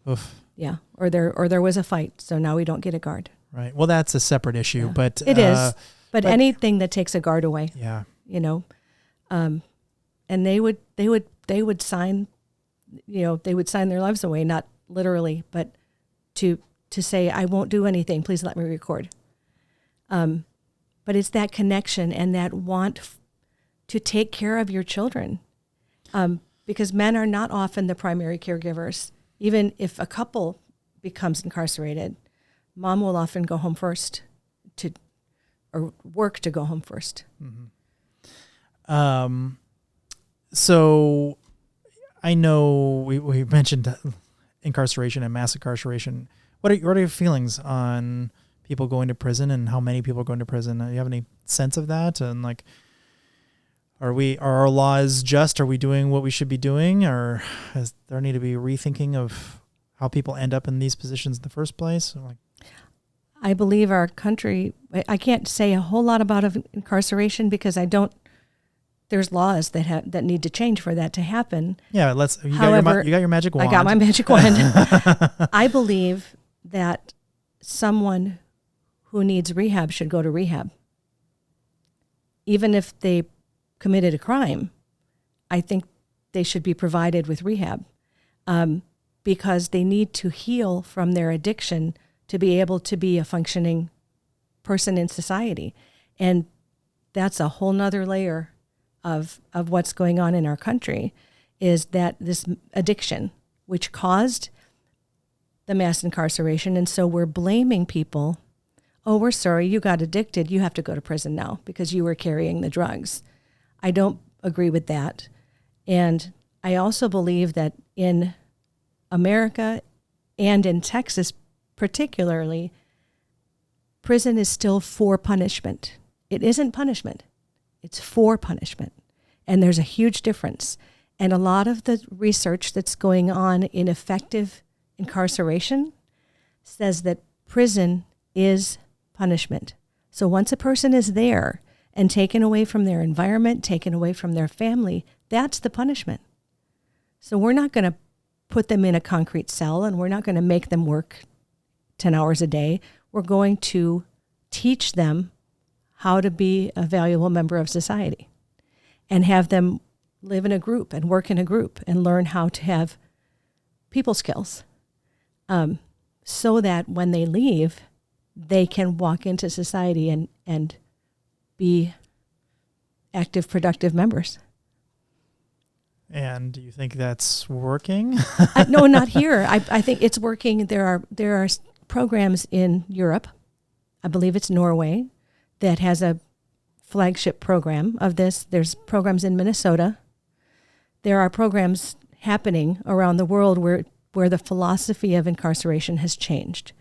Oof. Yeah, or there was a fight, so now we don't get a guard. Right. Well, that's a separate issue, but it is. But anything that takes a guard away. Yeah. And they would sign. They would sign their lives away, not literally, but to say, I won't do anything. Please let me record. But it's that connection and that want to take care of your children, because men are not often the primary caregivers. Even if a couple becomes incarcerated, mom will often go home first or work to go home first. Mm-hmm. So I know we mentioned incarceration and mass incarceration. What are your feelings on people going to prison and how many people are going to prison? Do you have any sense of that? And like, are our laws just? Are we doing what we should be doing, or does there need to be rethinking of how people end up in these positions in the first place? I believe our country. I can't say a whole lot about incarceration because there's laws that need to change for that to happen. Yeah, However, you got your magic wand. I got my magic wand. I believe that someone who needs rehab should go to rehab. Even if they committed a crime, I think they should be provided with rehab because they need to heal from their addiction to be able to be a functioning person in society. And that's a whole nother layer of what's going on in our country, is that this addiction, which caused the mass incarceration. And so we're blaming people. Oh, we're sorry, you got addicted. You have to go to prison now because you were carrying the drugs. I don't agree with that. And I also believe that in America and in Texas particularly, prison is still for punishment. It isn't punishment. It's for punishment. And there's a huge difference. And a lot of the research that's going on in effective incarceration says that prison is punishment. So once a person is there and taken away from their environment, taken away from their family, that's the punishment. So we're not going to put them in a concrete cell and we're not going to make them work 10 hours a day. We're going to teach them how to be a valuable member of society and have them live in a group and work in a group and learn how to have people skills so that when they leave, they can walk into society and be active, productive members. And do you think that's working? No, not here. I think it's working. There are programs in Europe, I believe it's Norway, that has a flagship program of this. There's programs in Minnesota. There are programs happening around the world where the philosophy of incarceration has changed.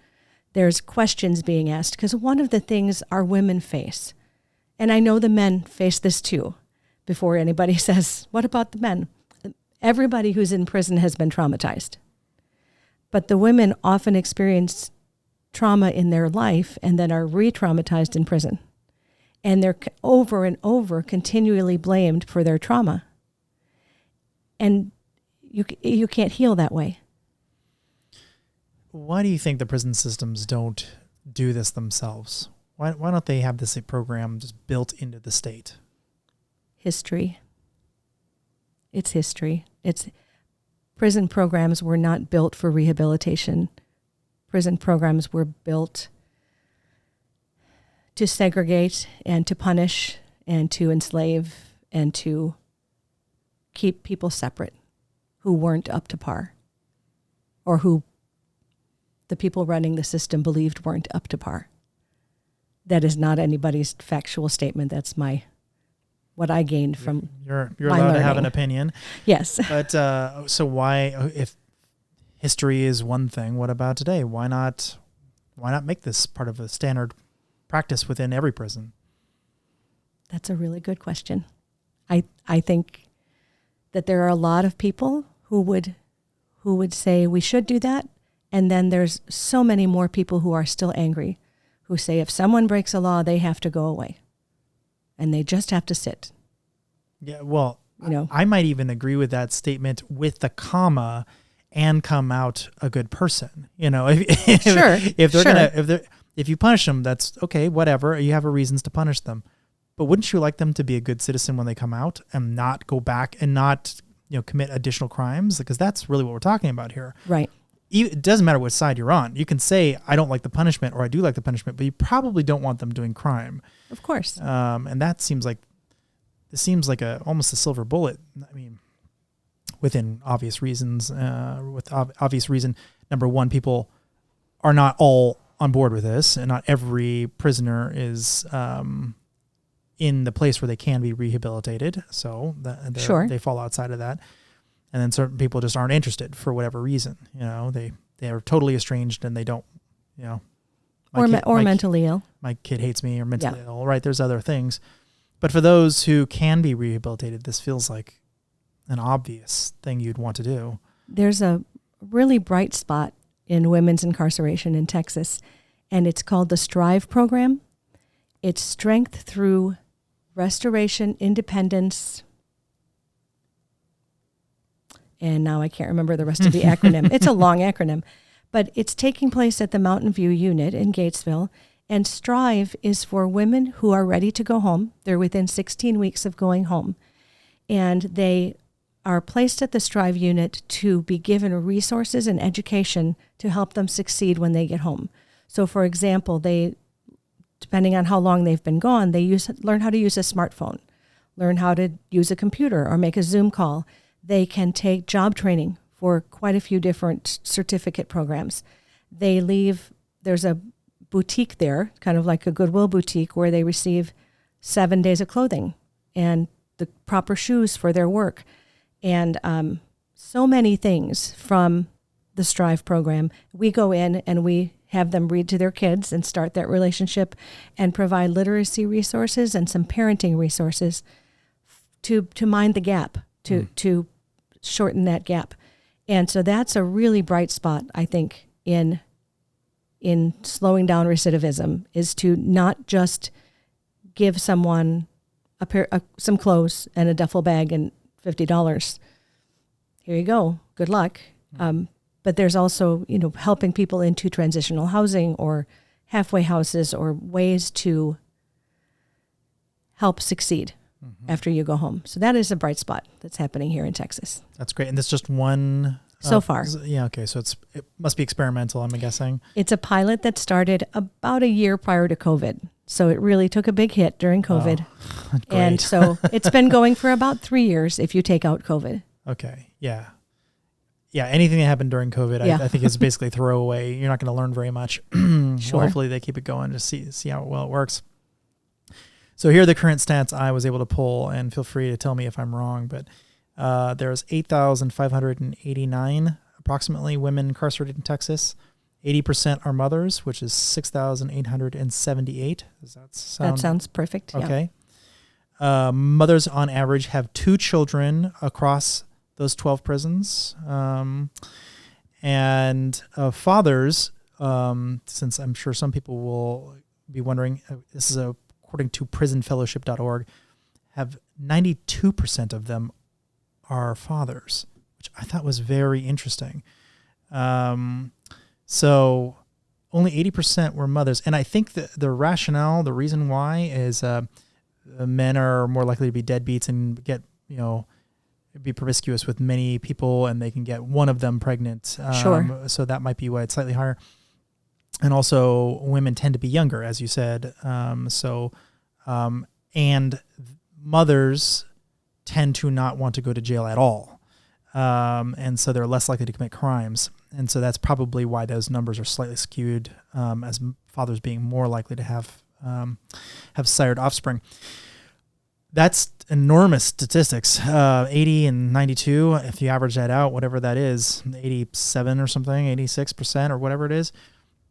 There's questions being asked, because one of the things our women face, and I know the men face this too, before anybody says, what about the men? Everybody who's in prison has been traumatized. But the women often experience trauma in their life and then are re-traumatized in prison. And they're over and over continually blamed for their trauma. And you can't heal that way. Why do you think the prison systems don't do this themselves? Why don't they have this program just built into the state? History. It's history. Prison programs were not built for rehabilitation. Prison programs were built to segregate and to punish and to enslave and to keep people separate who weren't up to par, or who the people running the system believed weren't up to par. That is not anybody's factual statement. That's what I gained from You're my allowed to have learning. an opinion. Yes. But so why, if history is one thing, what about today? Why not make this part of a standard practice within every prison? That's a really good question. I think that there are a lot of people who would say we should do that, and then there's so many more people who are still angry, who say if someone breaks a law, they have to go away, and they just have to sit. Yeah, well, You know, I might even agree with that statement with the comma, and come out a good person. You know, if you punish them, that's okay, whatever. You have a reasons to punish them. But wouldn't you like them to be a good citizen when they come out and not go back and not, commit additional crimes? Because that's really what we're talking about here. right. It doesn't matter what side you're on. You can say, I don't like the punishment, or I do like the punishment, but you probably don't want them doing crime. Of course. And that seems like almost a silver bullet. I mean, within obvious reasons, obvious reason. Number one, people are not all on board with this, and not every prisoner is in the place where they can be rehabilitated. So Sure. they fall outside of that. And then certain people just aren't interested for whatever reason. They are totally estranged, and they don't, or mentally ill. My kid hates me, or mentally ill, right? There's other things. But for those who can be rehabilitated, this feels like an obvious thing you'd want to do. There's a really bright spot in women's incarceration in Texas, and it's called the STRIVE program. It's strength through restoration, independence, and now I can't remember the rest of the acronym. It's a long acronym, but it's taking place at the Mountain View unit in Gatesville. And STRIVE is for women who are ready to go home. They're within 16 weeks of going home. And they are placed at the STRIVE unit to be given resources and education to help them succeed when they get home. So, for example, depending on how long they've been gone, they learn how to use a smartphone, learn how to use a computer or make a Zoom call. They can take job training for quite a few different certificate programs. There's a boutique there, kind of like a Goodwill boutique, where they receive 7 days of clothing and the proper shoes for their work. And so many things from the STRIVE program. We go in and we have them read to their kids and start that relationship, and provide literacy resources and some parenting resources to mind the gap, to shorten that gap. And so that's a really bright spot, I think, in slowing down recidivism, is to not just give someone some clothes and a duffel bag and $50. Here you go. Good luck. But there's also, helping people into transitional housing or halfway houses, or ways to help succeed after you go home. So that is a bright spot that's happening here in Texas. That's great. And that's just one so far. Yeah. Okay. So it must be experimental, I'm guessing. It's a pilot that started about a year prior to COVID. So it really took a big hit during COVID. Oh, and so it's been going for about 3 years if you take out COVID. Okay. Yeah. Yeah. Anything that happened during COVID, Yeah. I think is basically throwaway. You're not going to learn very much. Sure. Well, hopefully they keep it going to see how well it works. So here are the current stats I was able to pull, and feel free to tell me if I'm wrong, but there's 8,589 approximately women incarcerated in Texas. 80% are mothers, which is 6,878. Does that sound? That sounds perfect. Okay. Yeah. Mothers on average have 2 children across those 12 prisons. And fathers, since I'm sure some people will be wondering, this is according to prisonfellowship.org, have 92% of them are fathers, which I thought was very interesting. So only 80% were mothers. And I think the rationale, the reason why is men are more likely to be deadbeats and get, be promiscuous with many people, and they can get one of them pregnant. Sure. So that might be why it's slightly higher. And also women tend to be younger, as you said. And mothers tend to not want to go to jail at all. And so they're less likely to commit crimes. And so that's probably why those numbers are slightly skewed, as fathers being more likely to have sired offspring. That's enormous statistics. 80 and 92, if you average that out, whatever that is, 87 or something, 86% or whatever it is,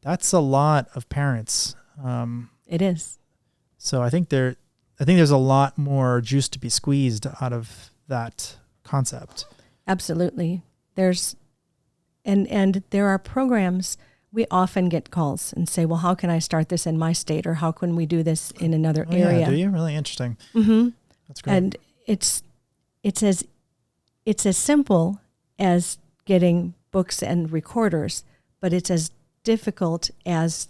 that's a lot of parents. It is. So I think there's a lot more juice to be squeezed out of that concept. Absolutely. And there are programs. We often get calls and say, well, how can I start this in my state, or how can we do this in another area? Yeah, do you? Really interesting. Mm-hmm. That's great. And it's as simple as getting books and recorders, but it's as difficult as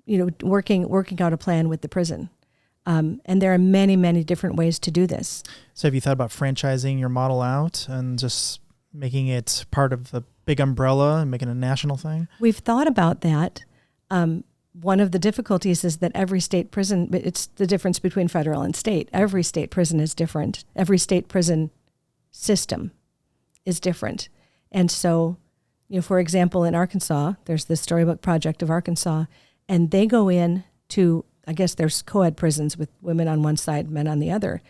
working out a plan with the prison. And there are many, many different ways to do this. So have you thought about franchising your model out and just making it part of the big umbrella and making it a national thing? We've thought about that. One of the difficulties is that every state prison, it's the difference between federal and state. Every state prison is different. Every state prison system is different. And so, for example, in Arkansas, there's the Storybook Project of Arkansas, and they go in to, I guess there's co-ed prisons with women on one side, men on the other.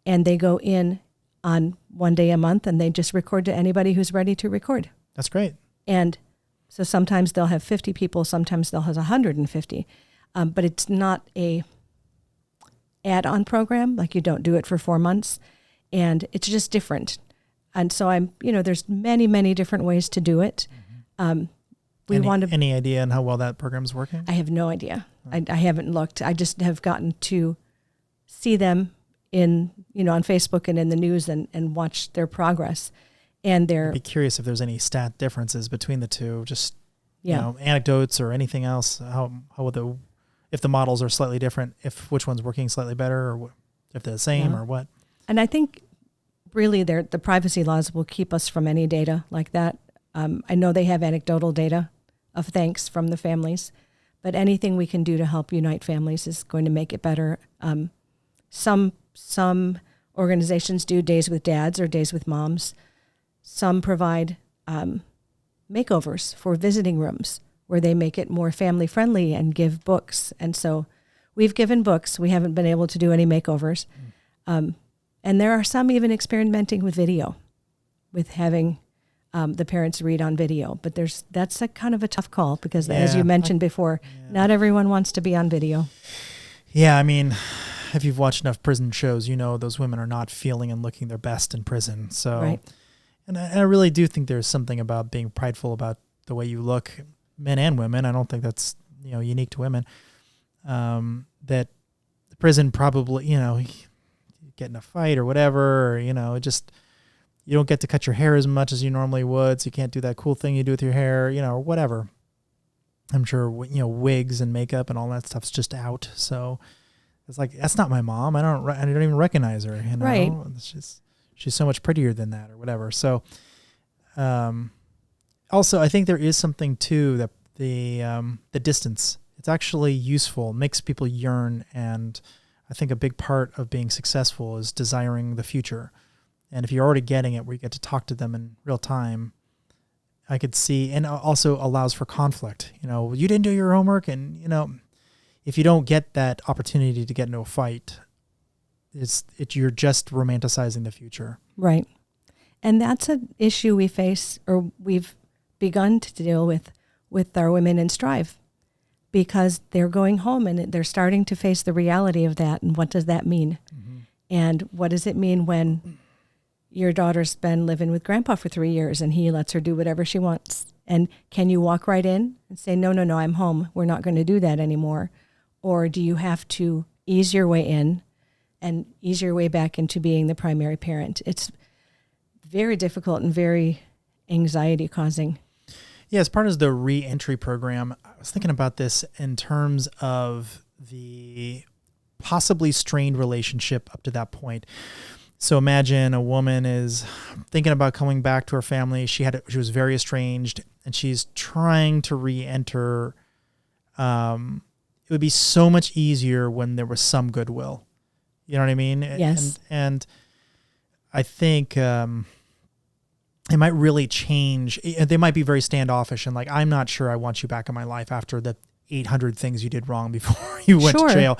And they go in on one day a month, and they just record to anybody who's ready to record. That's great. And so sometimes they'll have 50 people, sometimes they'll have 150. But it's not a add-on program, like you don't do it for 4 months. And it's just different. And so there's many, many different ways to do it. Any idea on how well that program's working? I have no idea. I haven't looked. I just have gotten to see them on Facebook and in the news and watch their progress. And I'd be curious if there's any stat differences between the two, just yeah. Anecdotes or anything else. If the models are slightly different, if which one's working slightly better, or if they're the same, or what. And I think really the privacy laws will keep us from any data like that. I know they have anecdotal data of thanks from the families, but anything we can do to help unite families is going to make it better. Some organizations do days with dads or days with moms. Some provide makeovers for visiting rooms where they make it more family friendly and give books. And so we've given books. We haven't been able to do any makeovers. And there are some even experimenting with video, with having the parents read on video. But that's a kind of a tough call because, as you mentioned before, not everyone wants to be on video. Yeah, I mean, if you've watched enough prison shows, those women are not feeling and looking their best in prison. So. Right. And I really do think there's something about being prideful about the way you look, men and women. I don't think that's, unique to women. That the prison probably, you get in a fight or whatever, or, just, you don't get to cut your hair as much as you normally would. So you can't do that cool thing you do with your hair, or whatever. I'm sure, wigs and makeup and all that stuff's just out. So it's like, that's not my mom. I don't even recognize her, Right. It's just, she's so much prettier than that or whatever. So, also I think there is something too that the distance It's actually useful, makes people yearn. And I think a big part of being successful is desiring the future. And if you're already getting it where you get to talk to them in real time, I could see, and also allows for conflict. You didn't do your homework. And, if you don't get that opportunity to get into a fight, you're just romanticizing the future. Right. And that's an issue we face, or we've begun to deal with our women in Strive, because they're going home and they're starting to face the reality of that. And what does that mean? Mm-hmm. And what does it mean when your daughter's been living with grandpa for 3 years and he lets her do whatever she wants? And can you walk right in and say, no, I'm home. We're not going to do that anymore. Or do you have to ease your way in and ease your way back into being the primary parent? It's very difficult and very anxiety causing. Yeah, as part of the re-entry program, I was thinking about this in terms of the possibly strained relationship up to that point. So imagine a woman is thinking about coming back to her family. She was very estranged, and she's trying to re-enter. It would be so much easier when there was some goodwill. You know what I mean? Yes. And I think it might really change. They might be very standoffish and like, I'm not sure I want you back in my life after the 800 things you did wrong before you went to jail.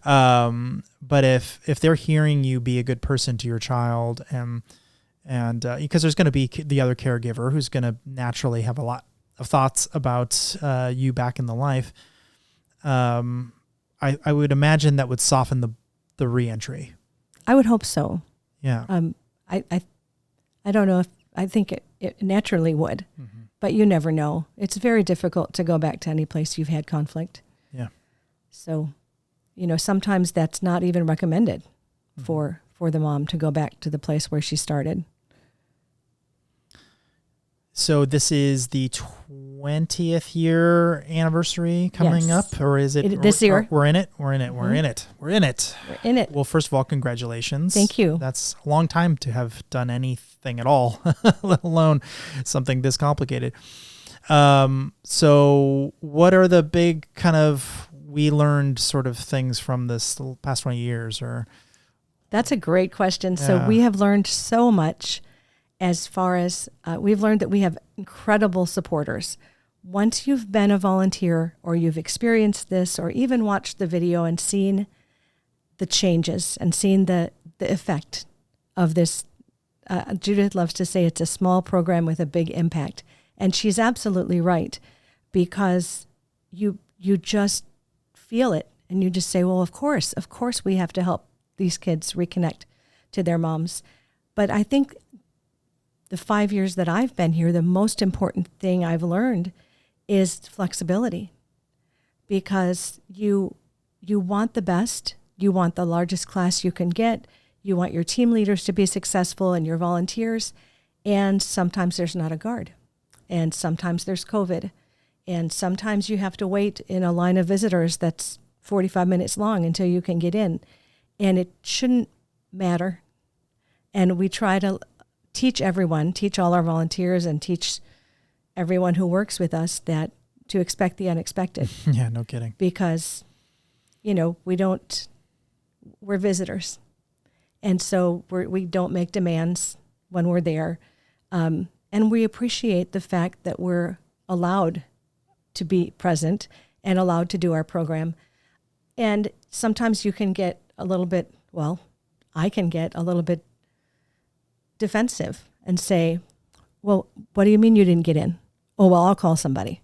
But if they're hearing you be a good person to your child, and because there's going to be the other caregiver who's going to naturally have a lot of thoughts about you back in the life, I would imagine that would soften the reentry. I would hope so. Yeah. I don't know if I think it naturally would, but you never know. It's very difficult to go back to any place you've had conflict. Yeah. So, sometimes that's not even recommended for the mom to go back to the place where she started. So this is the 20th year anniversary coming up, or is it this year? We're in it. We're in it. Well, first of all, congratulations. Thank you. That's a long time to have done anything at all, let alone something this complicated. So what are the big kind of we learned sort of things from this past 20 years? Or that's a great question. Yeah. So we have learned so much. As far as we've learned that we have incredible supporters. Once you've been a volunteer or you've experienced this or even watched the video and seen the changes and seen the effect of this, Judith loves to say it's a small program with a big impact. And she's absolutely right, because you just feel it and you just say, well, of course we have to help these kids reconnect to their moms. But I think the 5 years that I've been here, the most important thing I've learned is flexibility, because you want the best, you want the largest class you can get, you want your team leaders to be successful and your volunteers, and sometimes there's not a guard, and sometimes there's COVID, and sometimes you have to wait in a line of visitors that's 45 minutes long until you can get in, and it shouldn't matter. And we try to teach all our volunteers and teach everyone who works with us that to expect the unexpected. Yeah, no kidding. Because, we're visitors. And so we don't make demands when we're there. And we appreciate the fact that we're allowed to be present and allowed to do our program. And sometimes you can get a little bit, I can get a little bit defensive and say, well, what do you mean you didn't get in? Oh, well, I'll call somebody.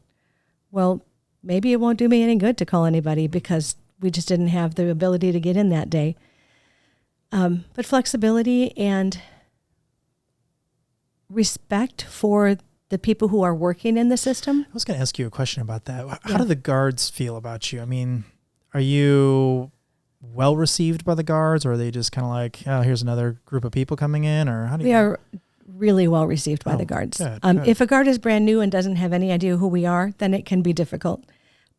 Well, maybe it won't do me any good to call anybody because we just didn't have the ability to get in that day. But flexibility and respect for the people who are working in the system. I was going to ask you a question about that. How do the guards feel about you? I mean, are you well received by the guards, or are they just kind of like, oh, here's another group of people coming in? Or how do you? We are really well received by the guards. Good. If a guard is brand new and doesn't have any idea who we are, then it can be difficult.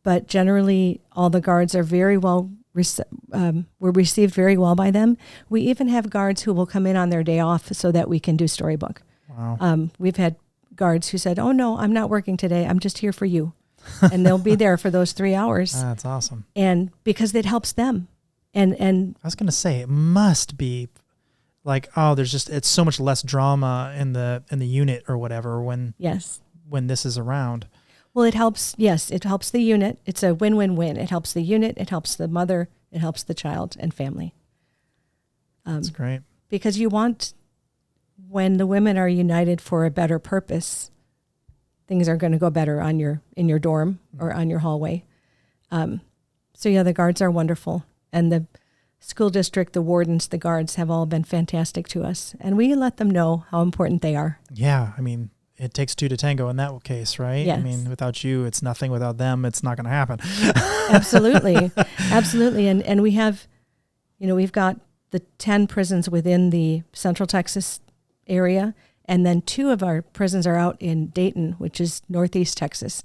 But generally, all the guards are very well we're received very well by them. We even have guards who will come in on their day off so that we can do Storybook. Wow. We've had guards who said, oh, no, I'm not working today. I'm just here for you. and they'll be there for those 3 hours. That's awesome. And because it helps them. And I was going to say, it must be like, oh, it's so much less drama in the unit or whatever when this is around. Well, it helps the unit. It's a win-win-win. It helps the unit, it helps the mother, it helps the child and family. That's great. Because you want, when the women are united for a better purpose, things are going to go better in your dorm or on your hallway. The guards are wonderful. And the school district, the wardens, the guards have all been fantastic to us. And we let them know how important they are. Yeah. I mean, it takes two to tango in that case, right? Yes. I mean, without you, it's nothing. Without them, it's not going to happen. Absolutely. Absolutely. And we have, we've got the 10 prisons within the Central Texas area. And then 2 of our prisons are out in Dayton, which is Northeast Texas.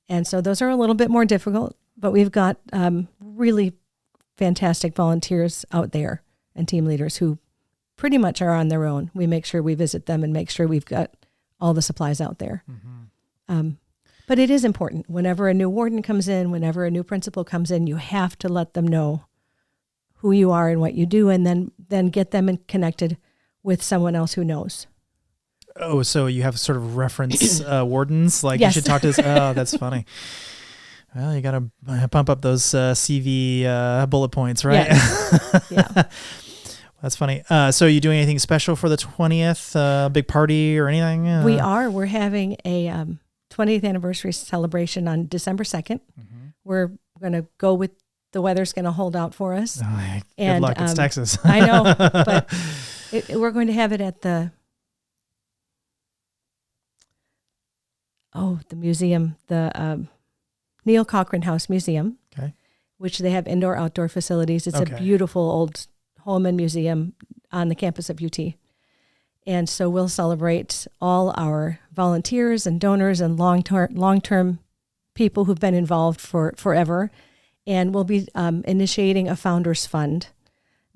And so those are a little bit more difficult, but we've got really fantastic volunteers out there and team leaders who pretty much are on their own. We make sure we visit them and make sure we've got all the supplies out there. Mm-hmm. But it is important. Whenever a new warden comes in, whenever a new principal comes in, you have to let them know who you are and what you do, and then get them connected with someone else who knows. Oh, so you have sort of reference wardens? Like yes. You should talk to this. Oh, that's funny. Well, you got to pump up those CV bullet points, right? Yes. Yeah. That's funny. So are you doing anything special for the 20th? Big party or anything? We are. We're having a 20th anniversary celebration on December 2nd. Mm-hmm. We're going to go with the weather's going to hold out for us. Oh, good luck. It's Texas. I know. But we're going to have it at the museum, the Neil Cochran House Museum, which they have indoor-outdoor facilities. It's a beautiful old home and museum on the campus of UT. And so we'll celebrate all our volunteers and donors and long-term people who've been involved for forever. And we'll be initiating a Founders Fund,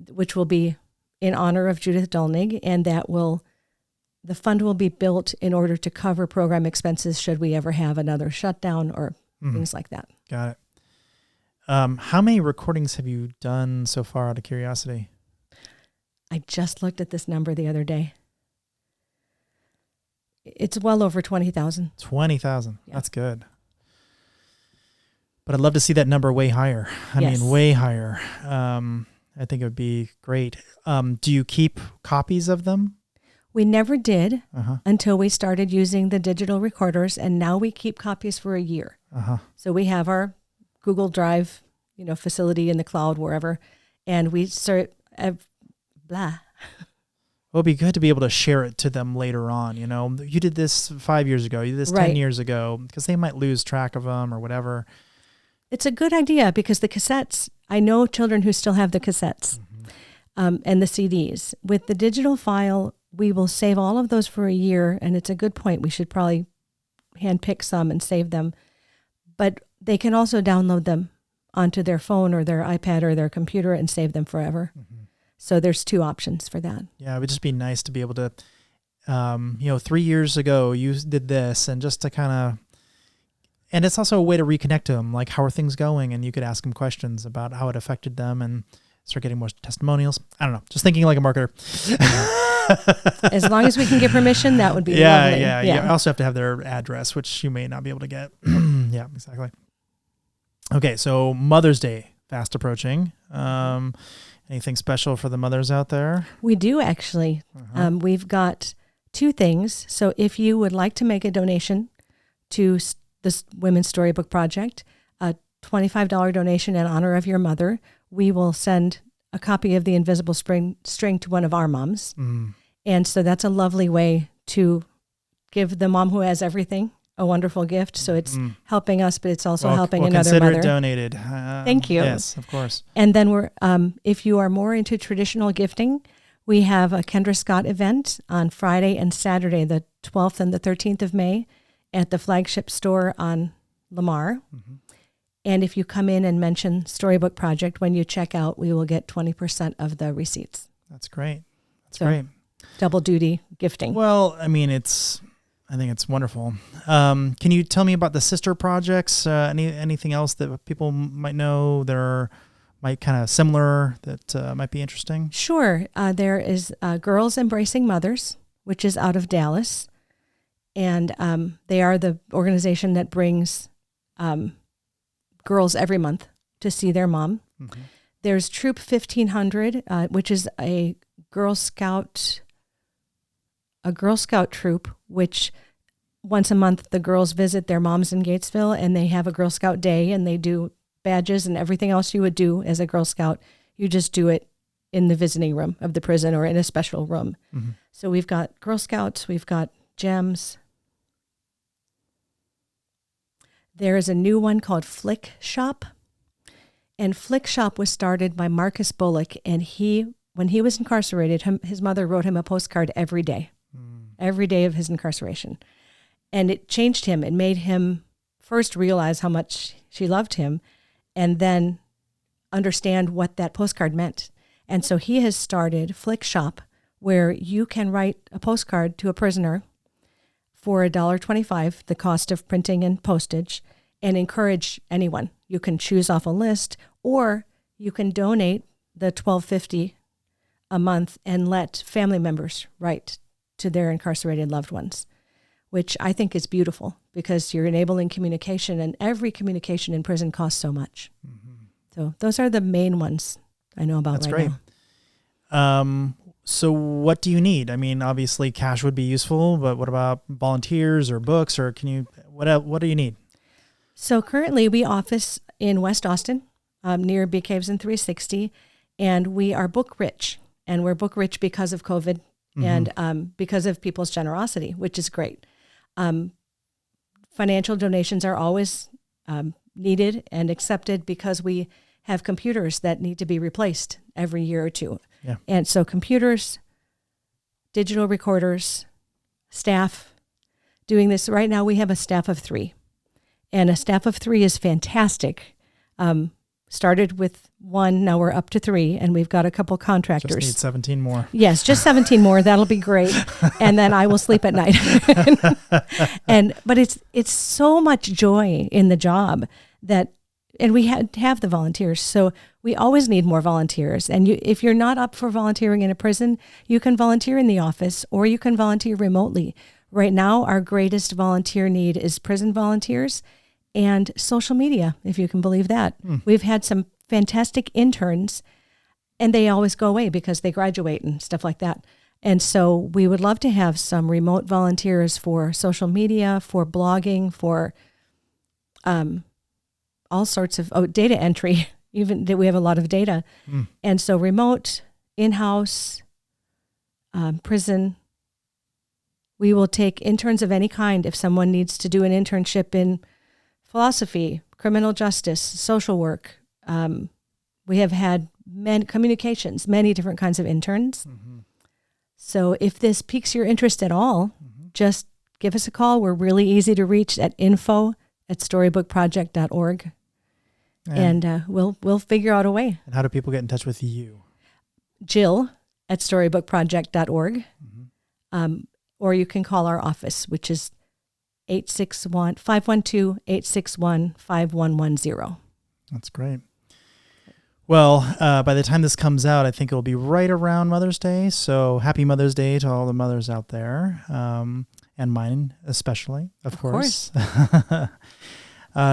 which will be in honor of Judith Dolnig, and the fund will be built in order to cover program expenses should we ever have another shutdown or things like that. Got it. How many recordings have you done so far, out of curiosity? I just looked at this number the other day. It's well over 20,000. 20,000. Yeah. That's good. But I'd love to see that number way higher. I mean, way higher. I think it would be great. Do you keep copies of them? We never did until we started using the digital recorders, and now we keep copies for a year. So we have our Google Drive, facility in the cloud, wherever, and we blah. Well, it'd be good to be able to share it to them later on. You did this 5 years ago, you did this 10 years ago, because they might lose track of them or whatever. It's a good idea because the cassettes, I know children who still have the cassettes and the CDs. With the digital file, we will save all of those for a year, and it's a good point. We should probably handpick some and save them. But they can also download them onto their phone or their iPad or their computer and save them forever. So there's 2 options for that. Yeah, it would just be nice to be able to, 3 years ago you did this, and just to kind of, and it's also a way to reconnect to them, like how are things going, and you could ask them questions about how it affected them and start getting more testimonials. I don't know, just thinking like a marketer. As long as we can get permission, that would be lovely. Yeah. You also have to have their address, which you may not be able to get. Yeah, exactly. Okay, so Mother's Day fast approaching. Anything special for the mothers out there? We do, actually. We've got 2 things. So if you would like to make a donation to this Women's Storybook Project, a $25 donation in honor of your mother, we will send a copy of The Invisible String to one of our moms. And so that's a lovely way to give the mom who has everything a wonderful gift. So it's helping us, but it's also helping another mother. Consider it donated. Thank you. Yes, of course. And then we're, if you are more into traditional gifting, we have a Kendra Scott event on Friday and Saturday, the 12th and the 13th of May, at the flagship store on Lamar. And if you come in and mention Storybook Project, when you check out, we will get 20% of the receipts. That's great. That's great. Double duty gifting. Well, I mean, it's I think it's wonderful. Can you tell me about the sister projects? Anything else that people might know that are might kind of similar that might be interesting? Sure. There is Girls Embracing Mothers, which is out of Dallas. And they are the organization that brings girls every month to see their mom. Mm-hmm. There's Troop 1500, which is a Girl Scout troop, which once a month the girls visit their moms in Gatesville, and they have a Girl Scout day, and they do badges and everything else you would do as a Girl Scout. You just do it in the visiting room of the prison or in a special room. Mm-hmm. So we've got Girl Scouts, we've got GEMS. There is a new one called Flick Shop. And Flick Shop was started by Marcus Bullock, and when he was incarcerated, his mother wrote him a postcard every day of his incarceration. And it changed him. It made him first realize how much she loved him and then understand what that postcard meant. And so he has started Flick Shop, where you can write a postcard to a prisoner for $1.25, the cost of printing and postage, and encourage anyone. You can choose off a list, or you can donate the $12.50 a month and let family members write to their incarcerated loved ones, which I think is beautiful because you're enabling communication, and every communication in prison costs so much. Mm-hmm. So those are the main ones I know about. That's right now. So what do you need? I mean, obviously cash would be useful, but what about volunteers or books, or what do you need? So currently we office in West Austin, near Bee Caves and 360, and we are book rich. And we're book rich because of COVID and because of people's generosity, which is great. Financial donations are always needed and accepted because we have computers that need to be replaced every year or two. Yeah. And so computers, digital recorders, staff doing this. Right now we have a staff of 3. And a staff of 3 is fantastic. Started with 1, now we're up to 3, and we've got a couple contractors. Just need 17 more. Yes, just 17 more. That'll be great. And then I will sleep at night. But it's so much joy in the job and we have the volunteers. So we always need more volunteers. And if you're not up for volunteering in a prison, you can volunteer in the office or you can volunteer remotely. Right now, our greatest volunteer need is prison volunteers and social media, if you can believe that. We've had some fantastic interns, and they always go away because they graduate and stuff like that. And so we would love to have some remote volunteers for social media, for blogging, for all sorts of data entry, even that we have a lot of data. And so remote, in-house, prison. We will take interns of any kind if someone needs to do an internship in philosophy, criminal justice, social work. We have had communications, many different kinds of interns. Mm-hmm. So if this piques your interest at all, just give us a call. We're really easy to reach at info@storybookproject.org. And we'll figure out a way. And how do people get in touch with you? Jill@storybookproject.org. Or you can call our office, which is 512-861-5110. That's great. Well, by the time this comes out, I think it'll be right around Mother's Day. So happy Mother's Day to all the mothers out there, and mine especially, of course.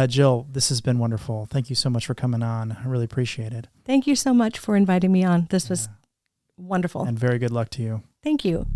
Jill, this has been wonderful. Thank you so much for coming on. I really appreciate it. Thank you so much for inviting me on. This was wonderful. And very good luck to you. Thank you.